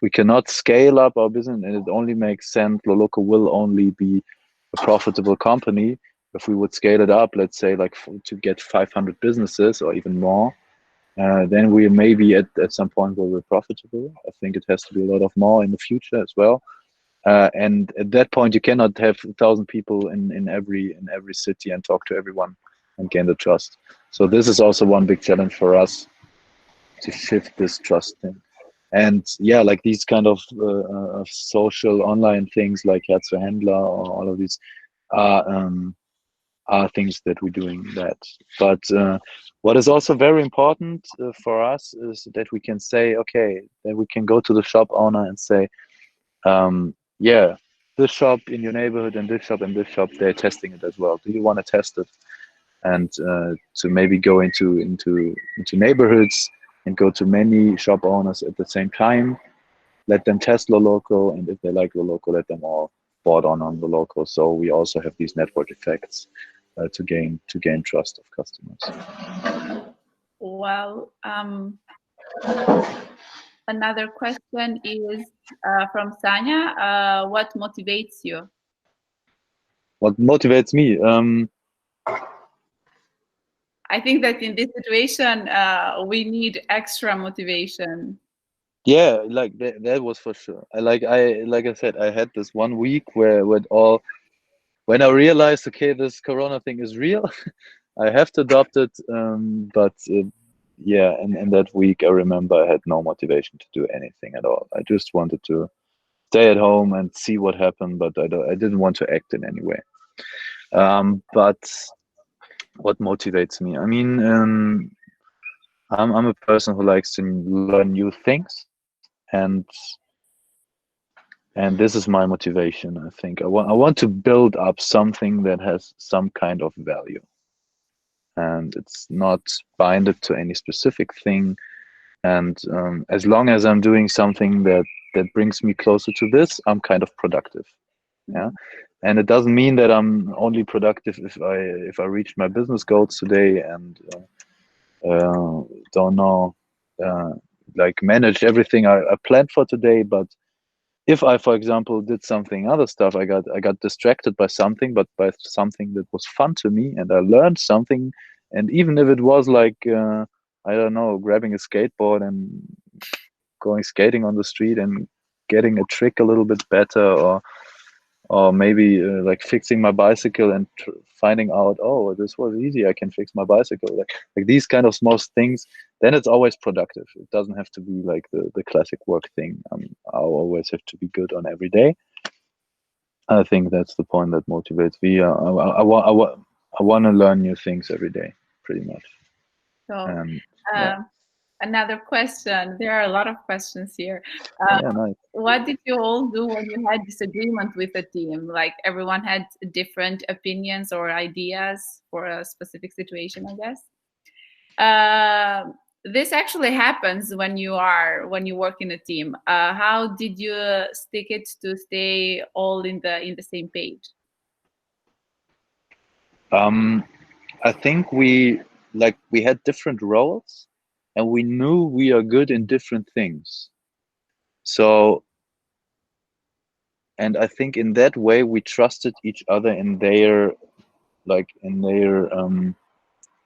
we cannot scale up our business, and it only makes sense. LOLOCO will only be a profitable company if we would scale it up, let's say like to get 500 businesses or even more. Then we maybe at some point will be profitable. I think it has to be a lot of more in the future as well. And at that point, you cannot have 1,000 people in every city and talk to everyone and gain the trust. So this is also one big challenge for us, to shift this trust thing. And yeah, like these kind of social online things like Herz für Händler or all of these are things that we're doing that. But what is also very important for us is that we can say, okay, that we can go to the shop owner and say, yeah, this shop in your neighborhood and this shop, they're testing it as well. Do you want to test it? And to maybe go into neighborhoods and go to many shop owners at the same time, let them test LOLOCO, and if they like LOLOCO, let them all board on LOLOCO. So we also have these network effects to gain trust of customers. Well, Another question is from Sanya. What motivates you? What motivates me? I think that in this situation, we need extra motivation. Yeah, like that was for sure. Like I said, I had this 1 week where when I realized, okay, this Corona thing is real, I have to adopt it. But yeah, and in that week, I remember I had no motivation to do anything at all. I just wanted to stay at home and see what happened, but I didn't want to act in any way. But what motivates me? I mean, I'm a person who likes to learn new things, and this is my motivation. I think I want to build up something that has some kind of value, and it's not binded to any specific thing. And as long as I'm doing something that brings me closer to this, I'm kind of productive. Yeah. And it doesn't mean that I'm only productive if I reach my business goals today and don't know, like manage everything I planned for today. But if I, for example, did something other stuff, I got distracted by something, but by something that was fun to me, and I learned something. And even if it was like I don't know, grabbing a skateboard and going skating on the street and getting a trick a little bit better, or maybe like fixing my bicycle and finding out, oh, this was easy, I can fix my bicycle, like these kind of small things, then it's always productive. It doesn't have to be like the classic work thing. I always have to be good on every day. I think that's the point that motivates me. I want to learn new things every day, pretty much. So yeah. another question. There are a lot of questions here. Yeah, nice. What did you all do when you had disagreement with the team? Like everyone had different opinions or ideas for a specific situation, I guess. This actually happens when you work in a team. How did you stick it to stay all in the same page? I think we had different roles, and we knew we are good in different things. So, and I think in that way we trusted each other in their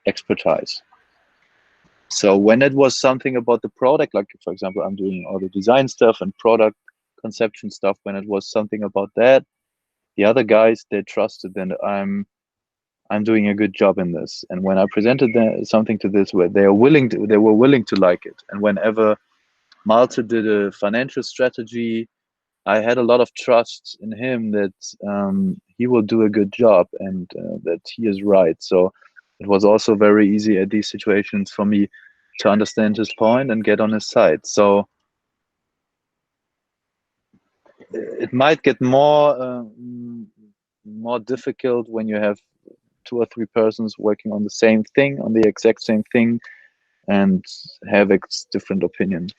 expertise. So when it was something about the product, like for example, I'm doing all the design stuff and product conception stuff, when it was something about that, the other guys, they trusted that I'm doing a good job in this. And when I presented something to this, where they were willing to like it. And whenever Malte did a financial strategy, I had a lot of trust in him that he will do a good job, and that he is right. So it was also very easy at these situations for me to understand his point and get on his side. So it might get more difficult when you have 2 or 3 persons working on the same thing, on the exact same thing, and have different opinions.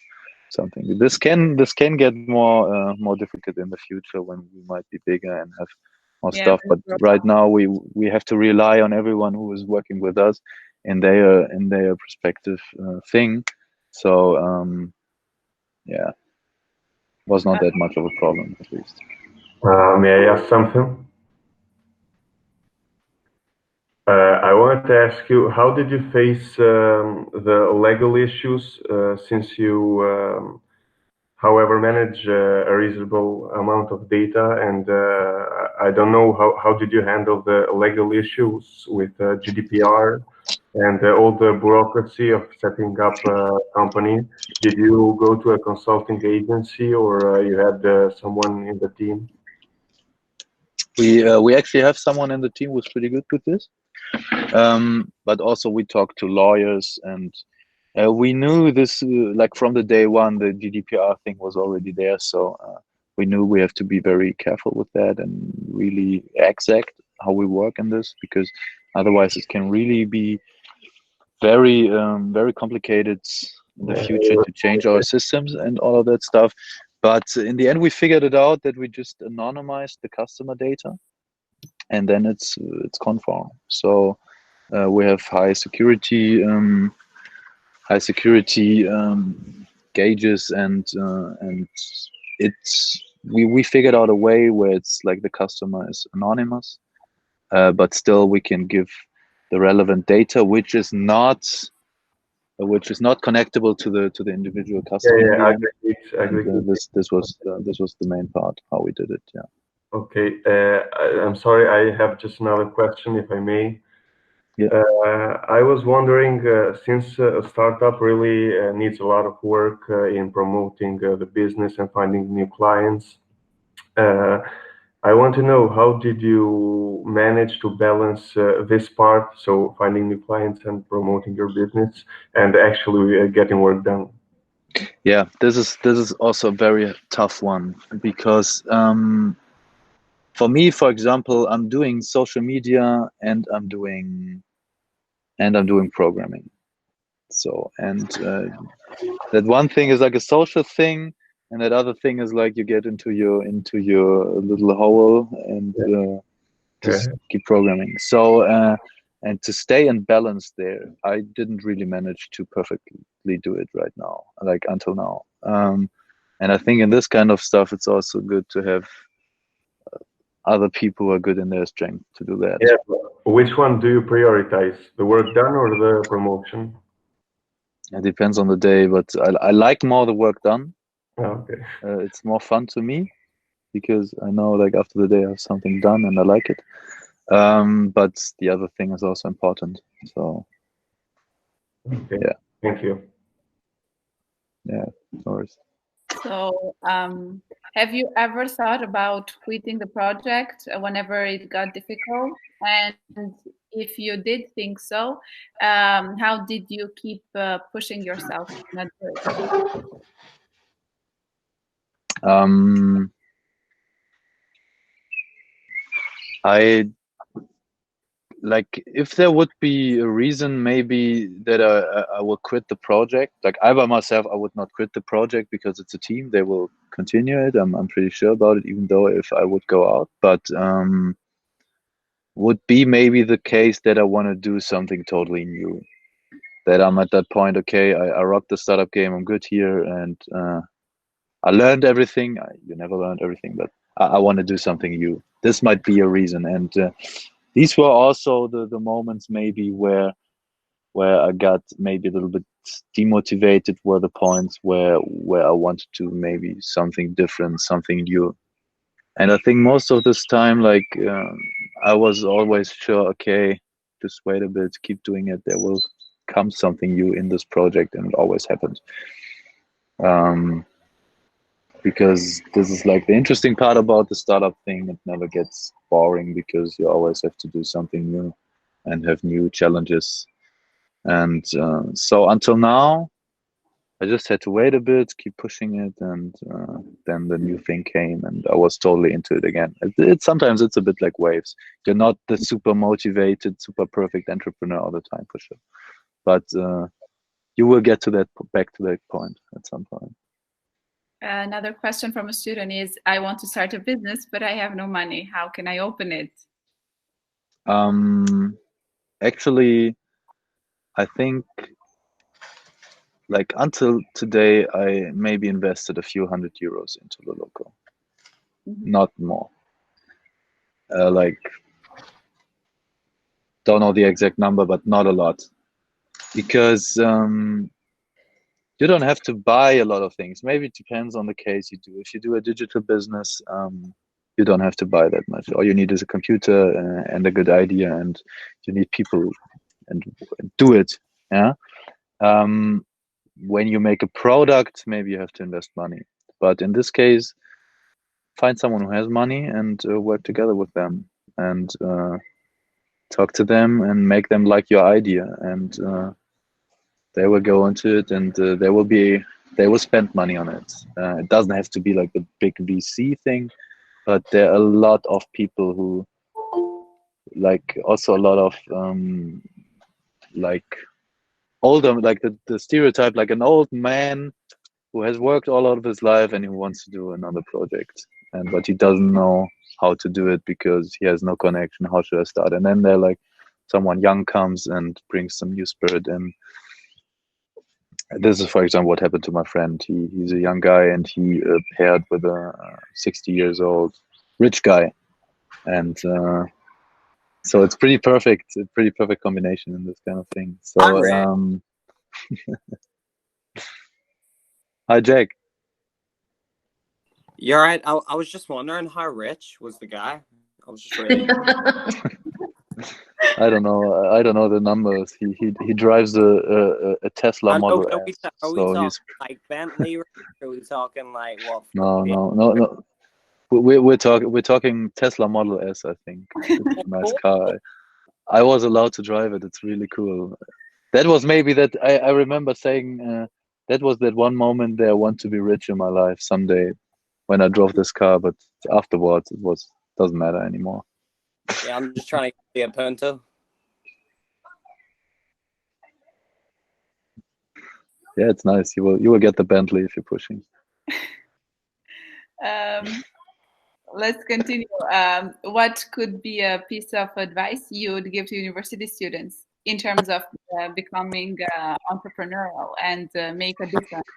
Something this can get more difficult in the future when we might be bigger and have more stuff. But right now we have to rely on everyone who is working with us in their perspective thing. So yeah, was not that much of a problem, at least. May I ask something? I wanted to ask you, how did you face the legal issues since you, however, manage a reasonable amount of data? And I don't know, how did you handle the legal issues with GDPR and all the bureaucracy of setting up a company? Did you go to a consulting agency, or you had someone in the team? We actually have someone in the team who's pretty good with this. But also we talked to lawyers, and we knew this like from the day one, the GDPR thing was already there. So we knew we have to be very careful with that and really exact how we work in this, because otherwise it can really be very very complicated in the future to change our systems and all of that stuff. But in the end, we figured it out that we just anonymized the customer data, and then it's conform. So we have high security gauges, and it's we figured out a way where it's like the customer is anonymous, but still we can give the relevant data, which is not connectable to the individual customer. Yeah, I agree. This was the main part how we did it. Yeah. Okay, I'm sorry, I have just another question, if I may. Yeah. I was wondering, since a startup really needs a lot of work in promoting the business and finding new clients, I want to know, how did you manage to balance this part, so finding new clients and promoting your business, and actually getting work done? Yeah, this is also a very tough one, because for me, for example, I'm doing social media and I'm doing programming. So, and that one thing is like a social thing, and that other thing is like you get into your little hole and just keep programming. So and to stay in balance there, I didn't really manage to perfectly do it right now, like until now. And I think in this kind of stuff, it's also good to have other people who are good in their strength to do that. Yeah. Which one do you prioritize, the work done or the promotion? It depends on the day, but I like more the work done. Oh, okay. It's more fun to me, because I know like after the day I have something done and I like it. But the other thing is also important. So Okay. Yeah. Thank you. Yeah, of course. So, have you ever thought about quitting the project whenever it got difficult? And if you did think so, how did you keep pushing yourself in that direction? I like, if there would be a reason maybe that I will quit the project, like I by myself, I would not quit the project, because it's a team. They will continue it. I'm pretty sure about it, even though if I would go out. But would be maybe the case that I want to do something totally new. That I'm at that point, okay, I rocked the startup game. I'm good here, and I learned everything. You never learned everything, but I want to do something new. This might be a reason. And these were also the moments maybe where I got maybe a little bit demotivated, were the points where I wanted to maybe something different, something new. And I think most of this time, like I was always sure, okay, just wait a bit, keep doing it. There will come something new in this project, and it always happened. Because this is like the interesting part about the startup thing. It never gets boring, because you always have to do something new and have new challenges. And so until now, I just had to wait a bit, keep pushing it, and then the new thing came, and I was totally into it again. Sometimes it's a bit like waves. You're not the super motivated, super perfect entrepreneur all the time, for sure, but you will get to back to that point at some point. Another question from a student is, I want to start a business, but I have no money. How can I open it? Actually, I think like until today, I maybe invested a few €100 into LOLOCO, not more. Like, don't know the exact number, but not a lot, because you don't have to buy a lot of things. Maybe it depends on the case you do. If you do a digital business, you don't have to buy that much. All you need is a computer and a good idea, and you need people and do it. Yeah. When you make a product, maybe you have to invest money. But in this case, find someone who has money and work together with them, and talk to them and make them like your idea, and they will go into it, and they will spend money on it. It doesn't have to be like the big VC thing, but there are a lot of people who, like, also a lot of like older, like the stereotype, like an old man who has worked all of his life and he wants to do another project, but he doesn't know how to do it because he has no connection. How should I start? And then they're like, someone young comes and brings some new spirit in. This is, for example, what happened to my friend. He's a young guy, and he paired with a 60 years old rich guy, and so it's pretty perfect. A pretty perfect combination in this kind of thing. So, hi, Jack. You're right. I was just wondering how rich was the guy. I was just really. I don't know. I don't know the numbers. He drives a Tesla Model S. Are we talking like Bentley? Or are we talking like what? No. We're talking Tesla Model S. I think it's a nice car. I was allowed to drive it. It's really cool. That was maybe that I remember saying that was that one moment that I want to be rich in my life someday when I drove this car. But afterwards, doesn't matter anymore. Yeah, I'm just trying to get a Punto. Yeah, it's nice. You will get the Bentley if you're pushing. Let's continue. What could be a piece of advice you would give to university students in terms of becoming entrepreneurial and make a difference?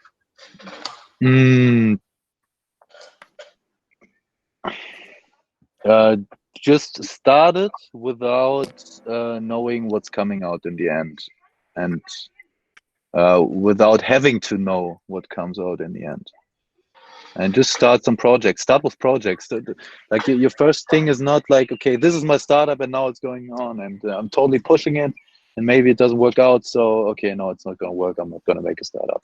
Just start it without knowing what's coming out in the end, and without having to know what comes out in the end. And just start some projects. Start with projects. Like your first thing is not like, okay, this is my startup and now it's going on and I'm totally pushing it and maybe it doesn't work out. So, okay, no, it's not going to work. I'm not going to make a startup.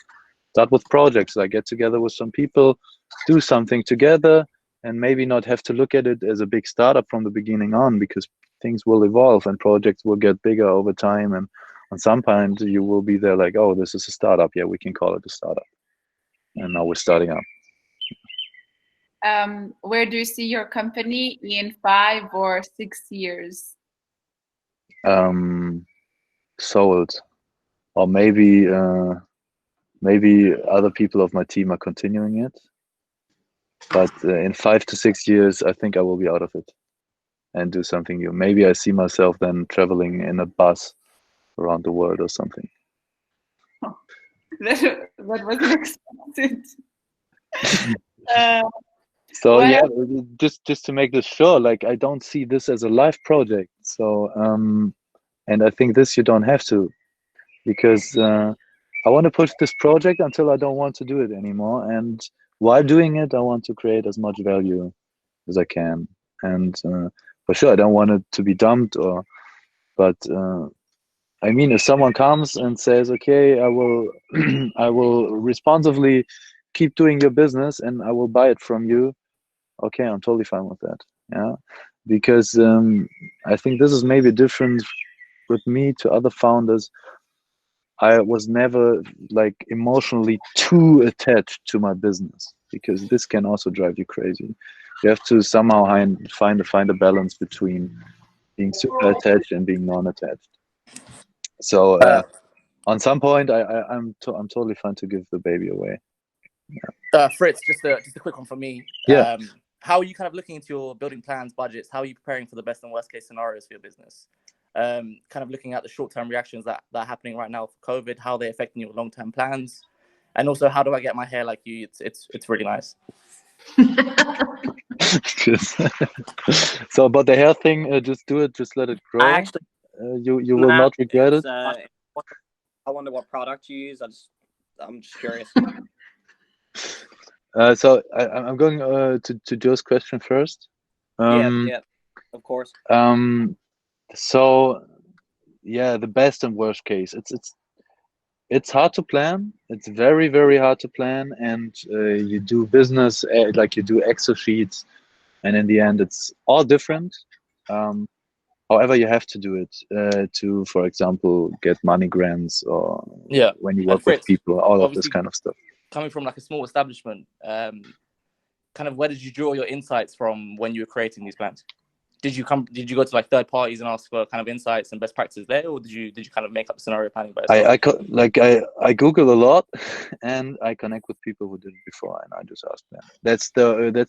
Start with projects. Like get together with some people, do something together, and maybe not have to look at it as a big startup from the beginning on, because things will evolve and projects will get bigger over time. And on some point you will be there like, oh, this is a startup. Yeah, we can call it a startup. And now we're starting up. Where do you see your company in 5 or 6 years? Sold, or maybe other people of my team are continuing it. But in 5 to 6 years, I think I will be out of it and do something new. Maybe I see myself then traveling in a bus around the world or something. Oh, that wasn't expected. So well, yeah, just to make this sure, like I don't see this as a life project. So and I think this you don't have to, because I want to push this project until I don't want to do it anymore. And while doing it, I want to create as much value as I can. And for sure, I don't want it to be dumped but I mean, if someone comes and says, okay, I will I will responsibly keep doing your business and I will buy it from you, okay, I'm totally fine with that. Yeah, because I think this is maybe different with me to other founders. I was never like emotionally too attached to my business, because this can also drive you crazy. You have to somehow find a balance between being super attached and being non-attached. So on some point, I'm totally fine to give the baby away. Yeah. Fritz, just a quick one from me. Yeah. How are you kind of looking into your building plans, budgets? How are you preparing for the best and worst case scenarios for your business? Kind of looking at the short-term reactions that are happening right now for COVID, how they're affecting your long-term plans, and also how do I get my hair like you? It's really nice. So about the hair thing, just do it, just let it grow. Actually, you will not regret it. I wonder what product you use. I'm just curious. So I'm going to Joe's question first. Yeah, of course. So yeah, the best and worst case. It's hard to plan. It's very, very hard to plan, and you do business like you do Excel sheets, and in the end, it's all different. However, you have to do it to, for example, get money grants, or when you work with people, all of this kind of stuff. Coming from like a small establishment, kind of where did you draw your insights from when you were creating these plans? Did you go to like third parties and ask for kind of insights and best practices there, or did you kind of make up scenario planning by yourself? I Google a lot, and I connect with people who did it before, and I just ask them. That's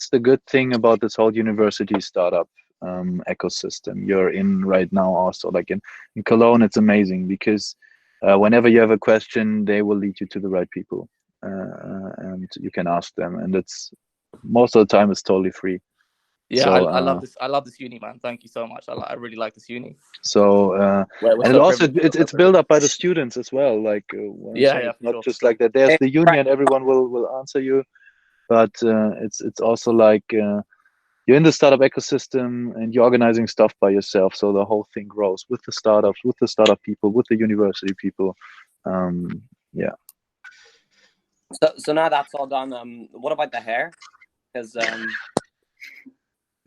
the good thing about this whole university startup ecosystem you're in right now. Also, like in Cologne, it's amazing because whenever you have a question, they will lead you to the right people, and you can ask them. And it's most of the time it's totally free. Yeah, So, I love this. I love this uni, man. Thank you so much. I really like this uni. So We're and so it also privileged. it's built up by the students as well. Like what I'm saying, Yeah, it's for not sure, just for like that. There's the uni and everyone will answer you, but it's also like you're in the startup ecosystem and you're organizing stuff by yourself. So the whole thing grows with the startups, with the startup people, with the university people. Yeah. So now that's all done. What about the hair? Because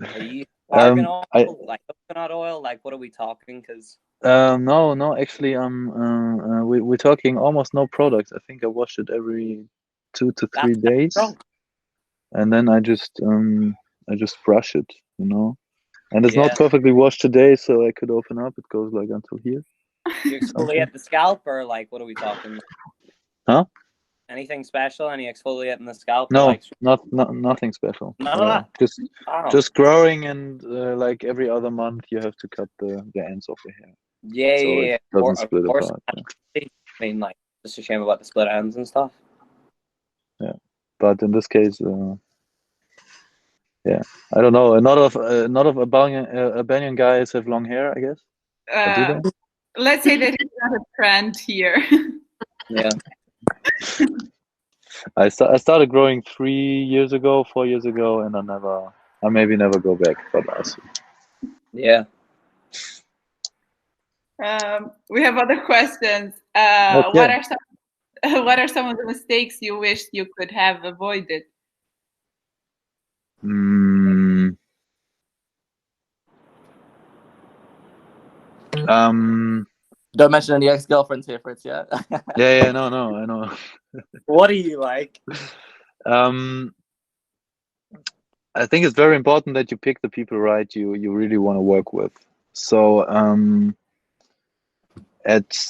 are you argan oil, like coconut oil? Like, what are we talking? Because no, actually, we're talking almost no products. I think I wash it every 2 to 3 days, and then I just brush it, you know. And it's not perfectly washed today, so I could open up. It goes like until here. You exfoliate the scalp, or like, what are we talking? Huh? Anything special? Any exfoliate in the scalp? No, Like, nothing special. None of that. Just growing, and like every other month, you have to cut the ends of the hair. Yeah. It doesn't split apart. I mean, like, it's a shame about the split ends and stuff. Yeah, but in this case, yeah, I don't know. Not of Albanian guys have long hair, I guess. Do they? Let's say that it's not a trend here. Yeah. I started growing 4 years ago, and I maybe never go back, but I'll see. Yeah. We have other questions. Okay. What are some of the mistakes you wish you could have avoided? Don't mention any ex-girlfriends here, Fritz. Yeah. Yeah. No, I know. What do you like? I think it's very important that you pick the people you really want to work with. So at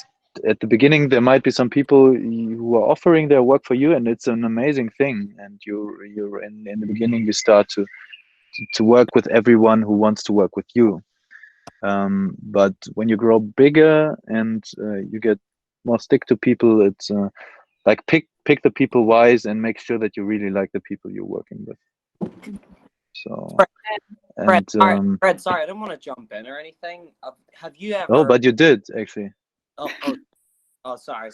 the beginning, there might be some people who are offering their work for you, and it's an amazing thing. And you're in the beginning, you start to work with everyone who wants to work with you. But when you grow bigger and you get more stick to people, it's like pick the people wise and make sure that you really like the people you're working with. So, Fred, sorry, I don't want to jump in or anything. Have you ever? Oh, but you did actually. Oh, sorry.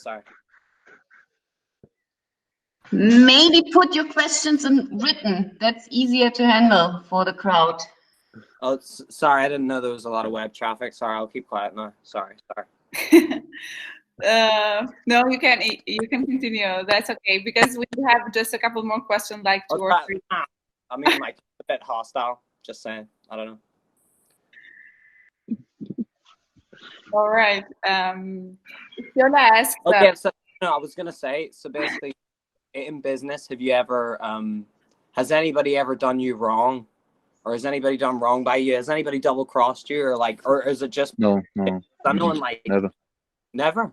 Maybe put your questions in written. That's easier to handle for the crowd. Oh, sorry, I didn't know there was a lot of web traffic. Sorry, I'll keep quiet now. Sorry. No, you can continue. That's okay, because we have just a couple more questions, like 2 or 3. I mean, like, a bit hostile. Just saying. I don't know. All right. Your last. Okay, so no, I was gonna say. So basically, in business, have you ever? Has anybody ever done you wrong, or has anybody done wrong by you? Has anybody double crossed you, or is it just no? Someone like never.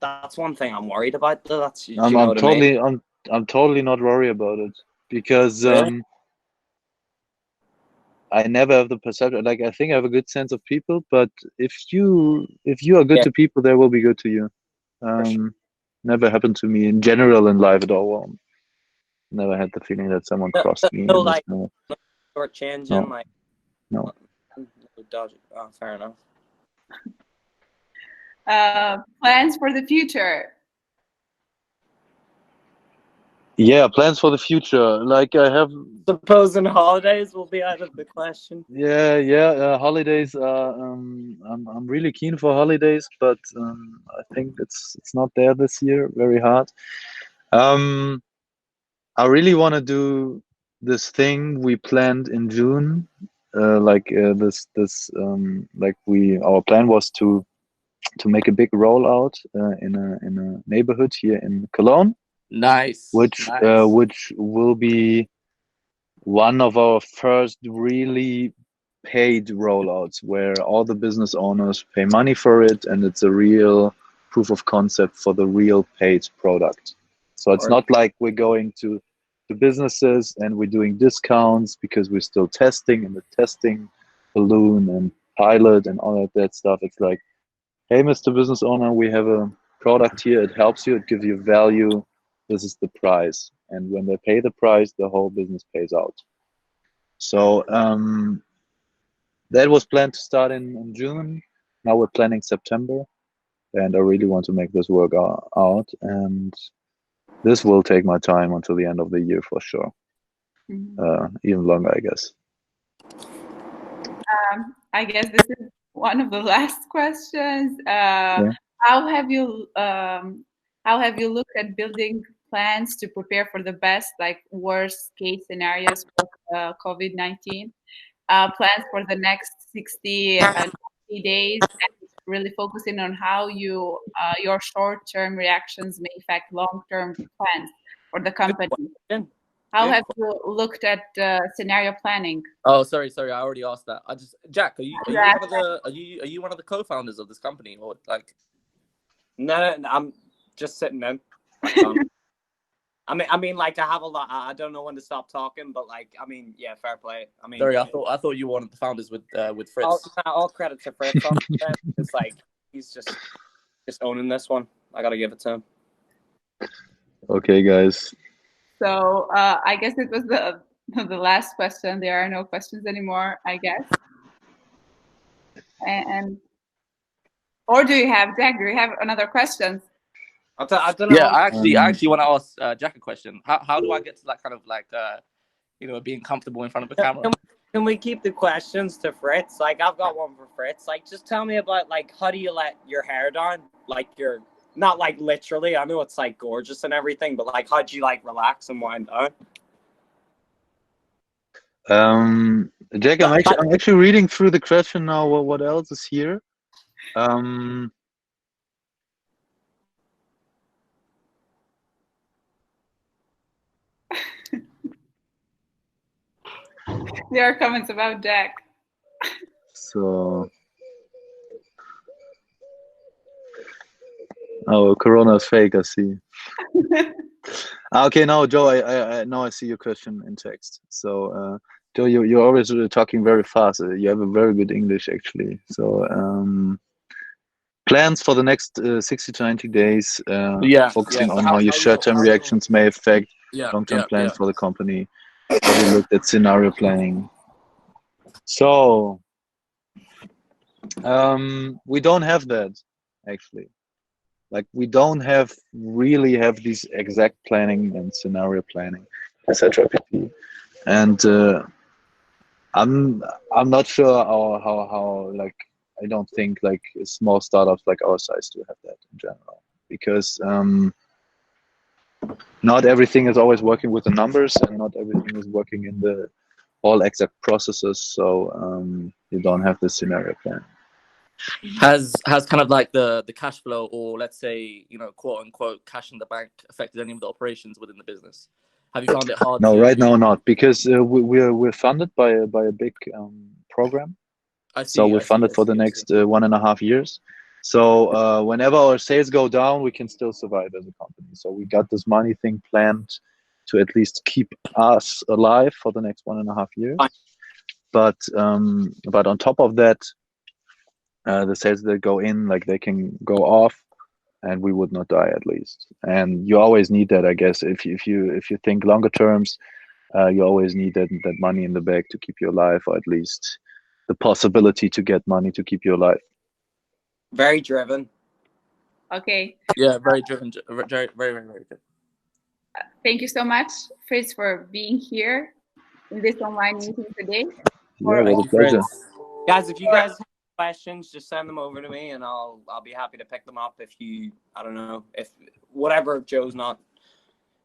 That's one thing I'm worried about. That's I'm totally not worried about it, because I never have the perception. Like, I think I have a good sense of people, but if you are good to people, they will be good to you. Never happened to me in general in life at all. Never had the feeling that someone crossed me. So like, short changing, like no. Oh, fair enough. Plans for the future. Yeah, plans for the future. Like, I have. Supposing holidays will be out of the question. Yeah. Holidays. I'm really keen for holidays, but I think it's not there this year. Very hard. I really want to do this thing we planned in June. Our plan was to make a big rollout in a neighborhood here in Cologne. Nice. Which will be one of our first really paid rollouts, where all the business owners pay money for it, and it's a real proof of concept for the real paid product. So it's not like we're going to businesses and we're doing discounts, because we're still testing in the testing balloon and pilot and all of that stuff. It's like, hey, Mr. Business Owner, we have a product here. It helps you. It gives you value. This is the price. And when they pay the price, the whole business pays out. So that was planned to start in June. Now we're planning September. And I really want to make this work out. And this will take my time until the end of the year for sure. Even longer, I guess. I guess this is one of the last questions. Yeah. How have you looked at building plans to prepare for the best, like worst case scenarios for COVID-19? Plans for the next 60 and 90 days, and really focusing on how your short-term reactions may affect long-term plans for the company. How have you looked at scenario planning? Oh, sorry, I already asked that. Jack, are you one of the co-founders of this company, or like? No, I'm just sitting in. I mean, like, I have a lot. I don't know when to stop talking, but like, I mean, yeah, fair play. I mean, sorry, I thought you were one of the founders with Fritz. All credit to Fritz. It's like he's just owning this one. I gotta give it to him. Okay, guys. So I guess it was the last question. There are no questions anymore, I guess. And or do you have, Jack? Do you have another question? I don't know. Yeah, I actually want to ask Jack a question. How do I get to that kind of like being comfortable in front of the camera? Can we keep the questions to Fritz? Like, I've got one for Fritz. Like, just tell me about, like, how do you let your hair down? Like, you're not like literally. I know it's like gorgeous and everything, but like, how do you like relax and wind down? Jack, I'm actually reading through the question now. What else is here? There are comments about Jack. So, oh, Corona is fake. I see. Okay, now Joe, I see your question in text. So, Joe, you're always talking very fast. You have a very good English, actually. So, plans for the next 60 to 90 days. Focusing on how your short-term reactions may affect long-term plans for the company. Have you looked at scenario planning? So, we don't have that, actually. Like, we don't really have these exact planning and scenario planning, etc. And I'm not sure how like, I don't think like small startups like our size do have that in general, because not everything is always working with the numbers, and not everything is working in the all exact processes. So you don't have the scenario plan. Has kind of like the cash flow, or let's say, quote unquote cash in the bank, affected any of the operations within the business? Have you found it hard? No, right now not, because we're funded by a big program. So we're funded for the next 1.5 years. So whenever our sales go down, we can still survive as a company. So we got this money thing planned to at least keep us alive for the next 1.5 years. But on top of that, the sales that go in, like, they can go off, and we would not die, at least. And you always need that, I guess. If you think longer terms, you always need that money in the bank to keep you alive, or at least the possibility to get money to keep you alive. Very driven. Okay. Yeah, very driven. Very, very, very good. Thank you so much, Fritz, for being here in this online meeting today. Yeah, it was a pleasure. Guys, if you guys have questions, just send them over to me, and I'll be happy to pick them up. If I don't know, if whatever Joe's not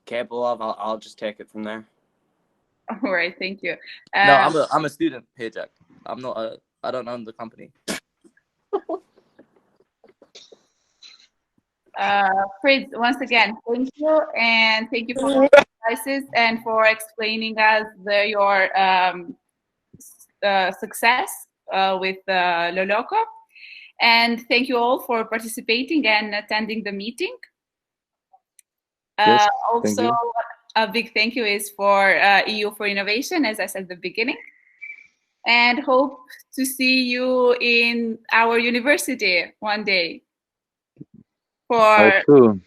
capable of, I'll just take it from there. All right, thank you. No, I'm a student here, Jack. I don't own the company. Fritz, once again, thank you, and thank you for your advices and for explaining us your success with LOLOCO. And thank you all for participating and attending the meeting. Yes, also, a big thank you is for EU for Innovation, as I said at the beginning. and hope to see you in our university one day. I For hope too.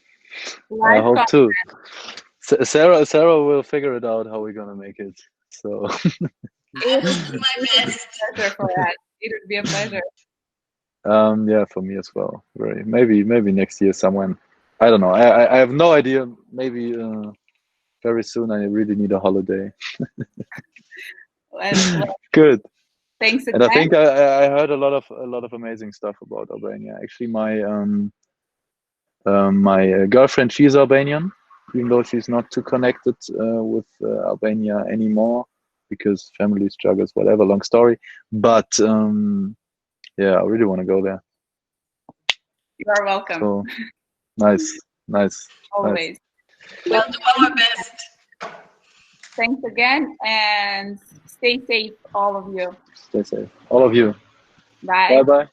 I live hope too. content. Sarah will figure it out how we're gonna make it. So It I'll do my best. would be a pleasure for us. It would be a pleasure. yeah, for me as well. Maybe next year someone. I don't know. I have no idea. Maybe very soon. I really need a holiday. Well, Good. thanks And I again. think I heard a lot of amazing stuff about Albania. Actually, my girlfriend, she's Albanian, even though she's not too connected with Albania anymore because family struggles, whatever. Long story. But yeah, I really want to go there. You are welcome. So nice. Always. We'll do our best. Thanks again, and stay safe, all of you. Stay safe, all of you. Bye. Bye.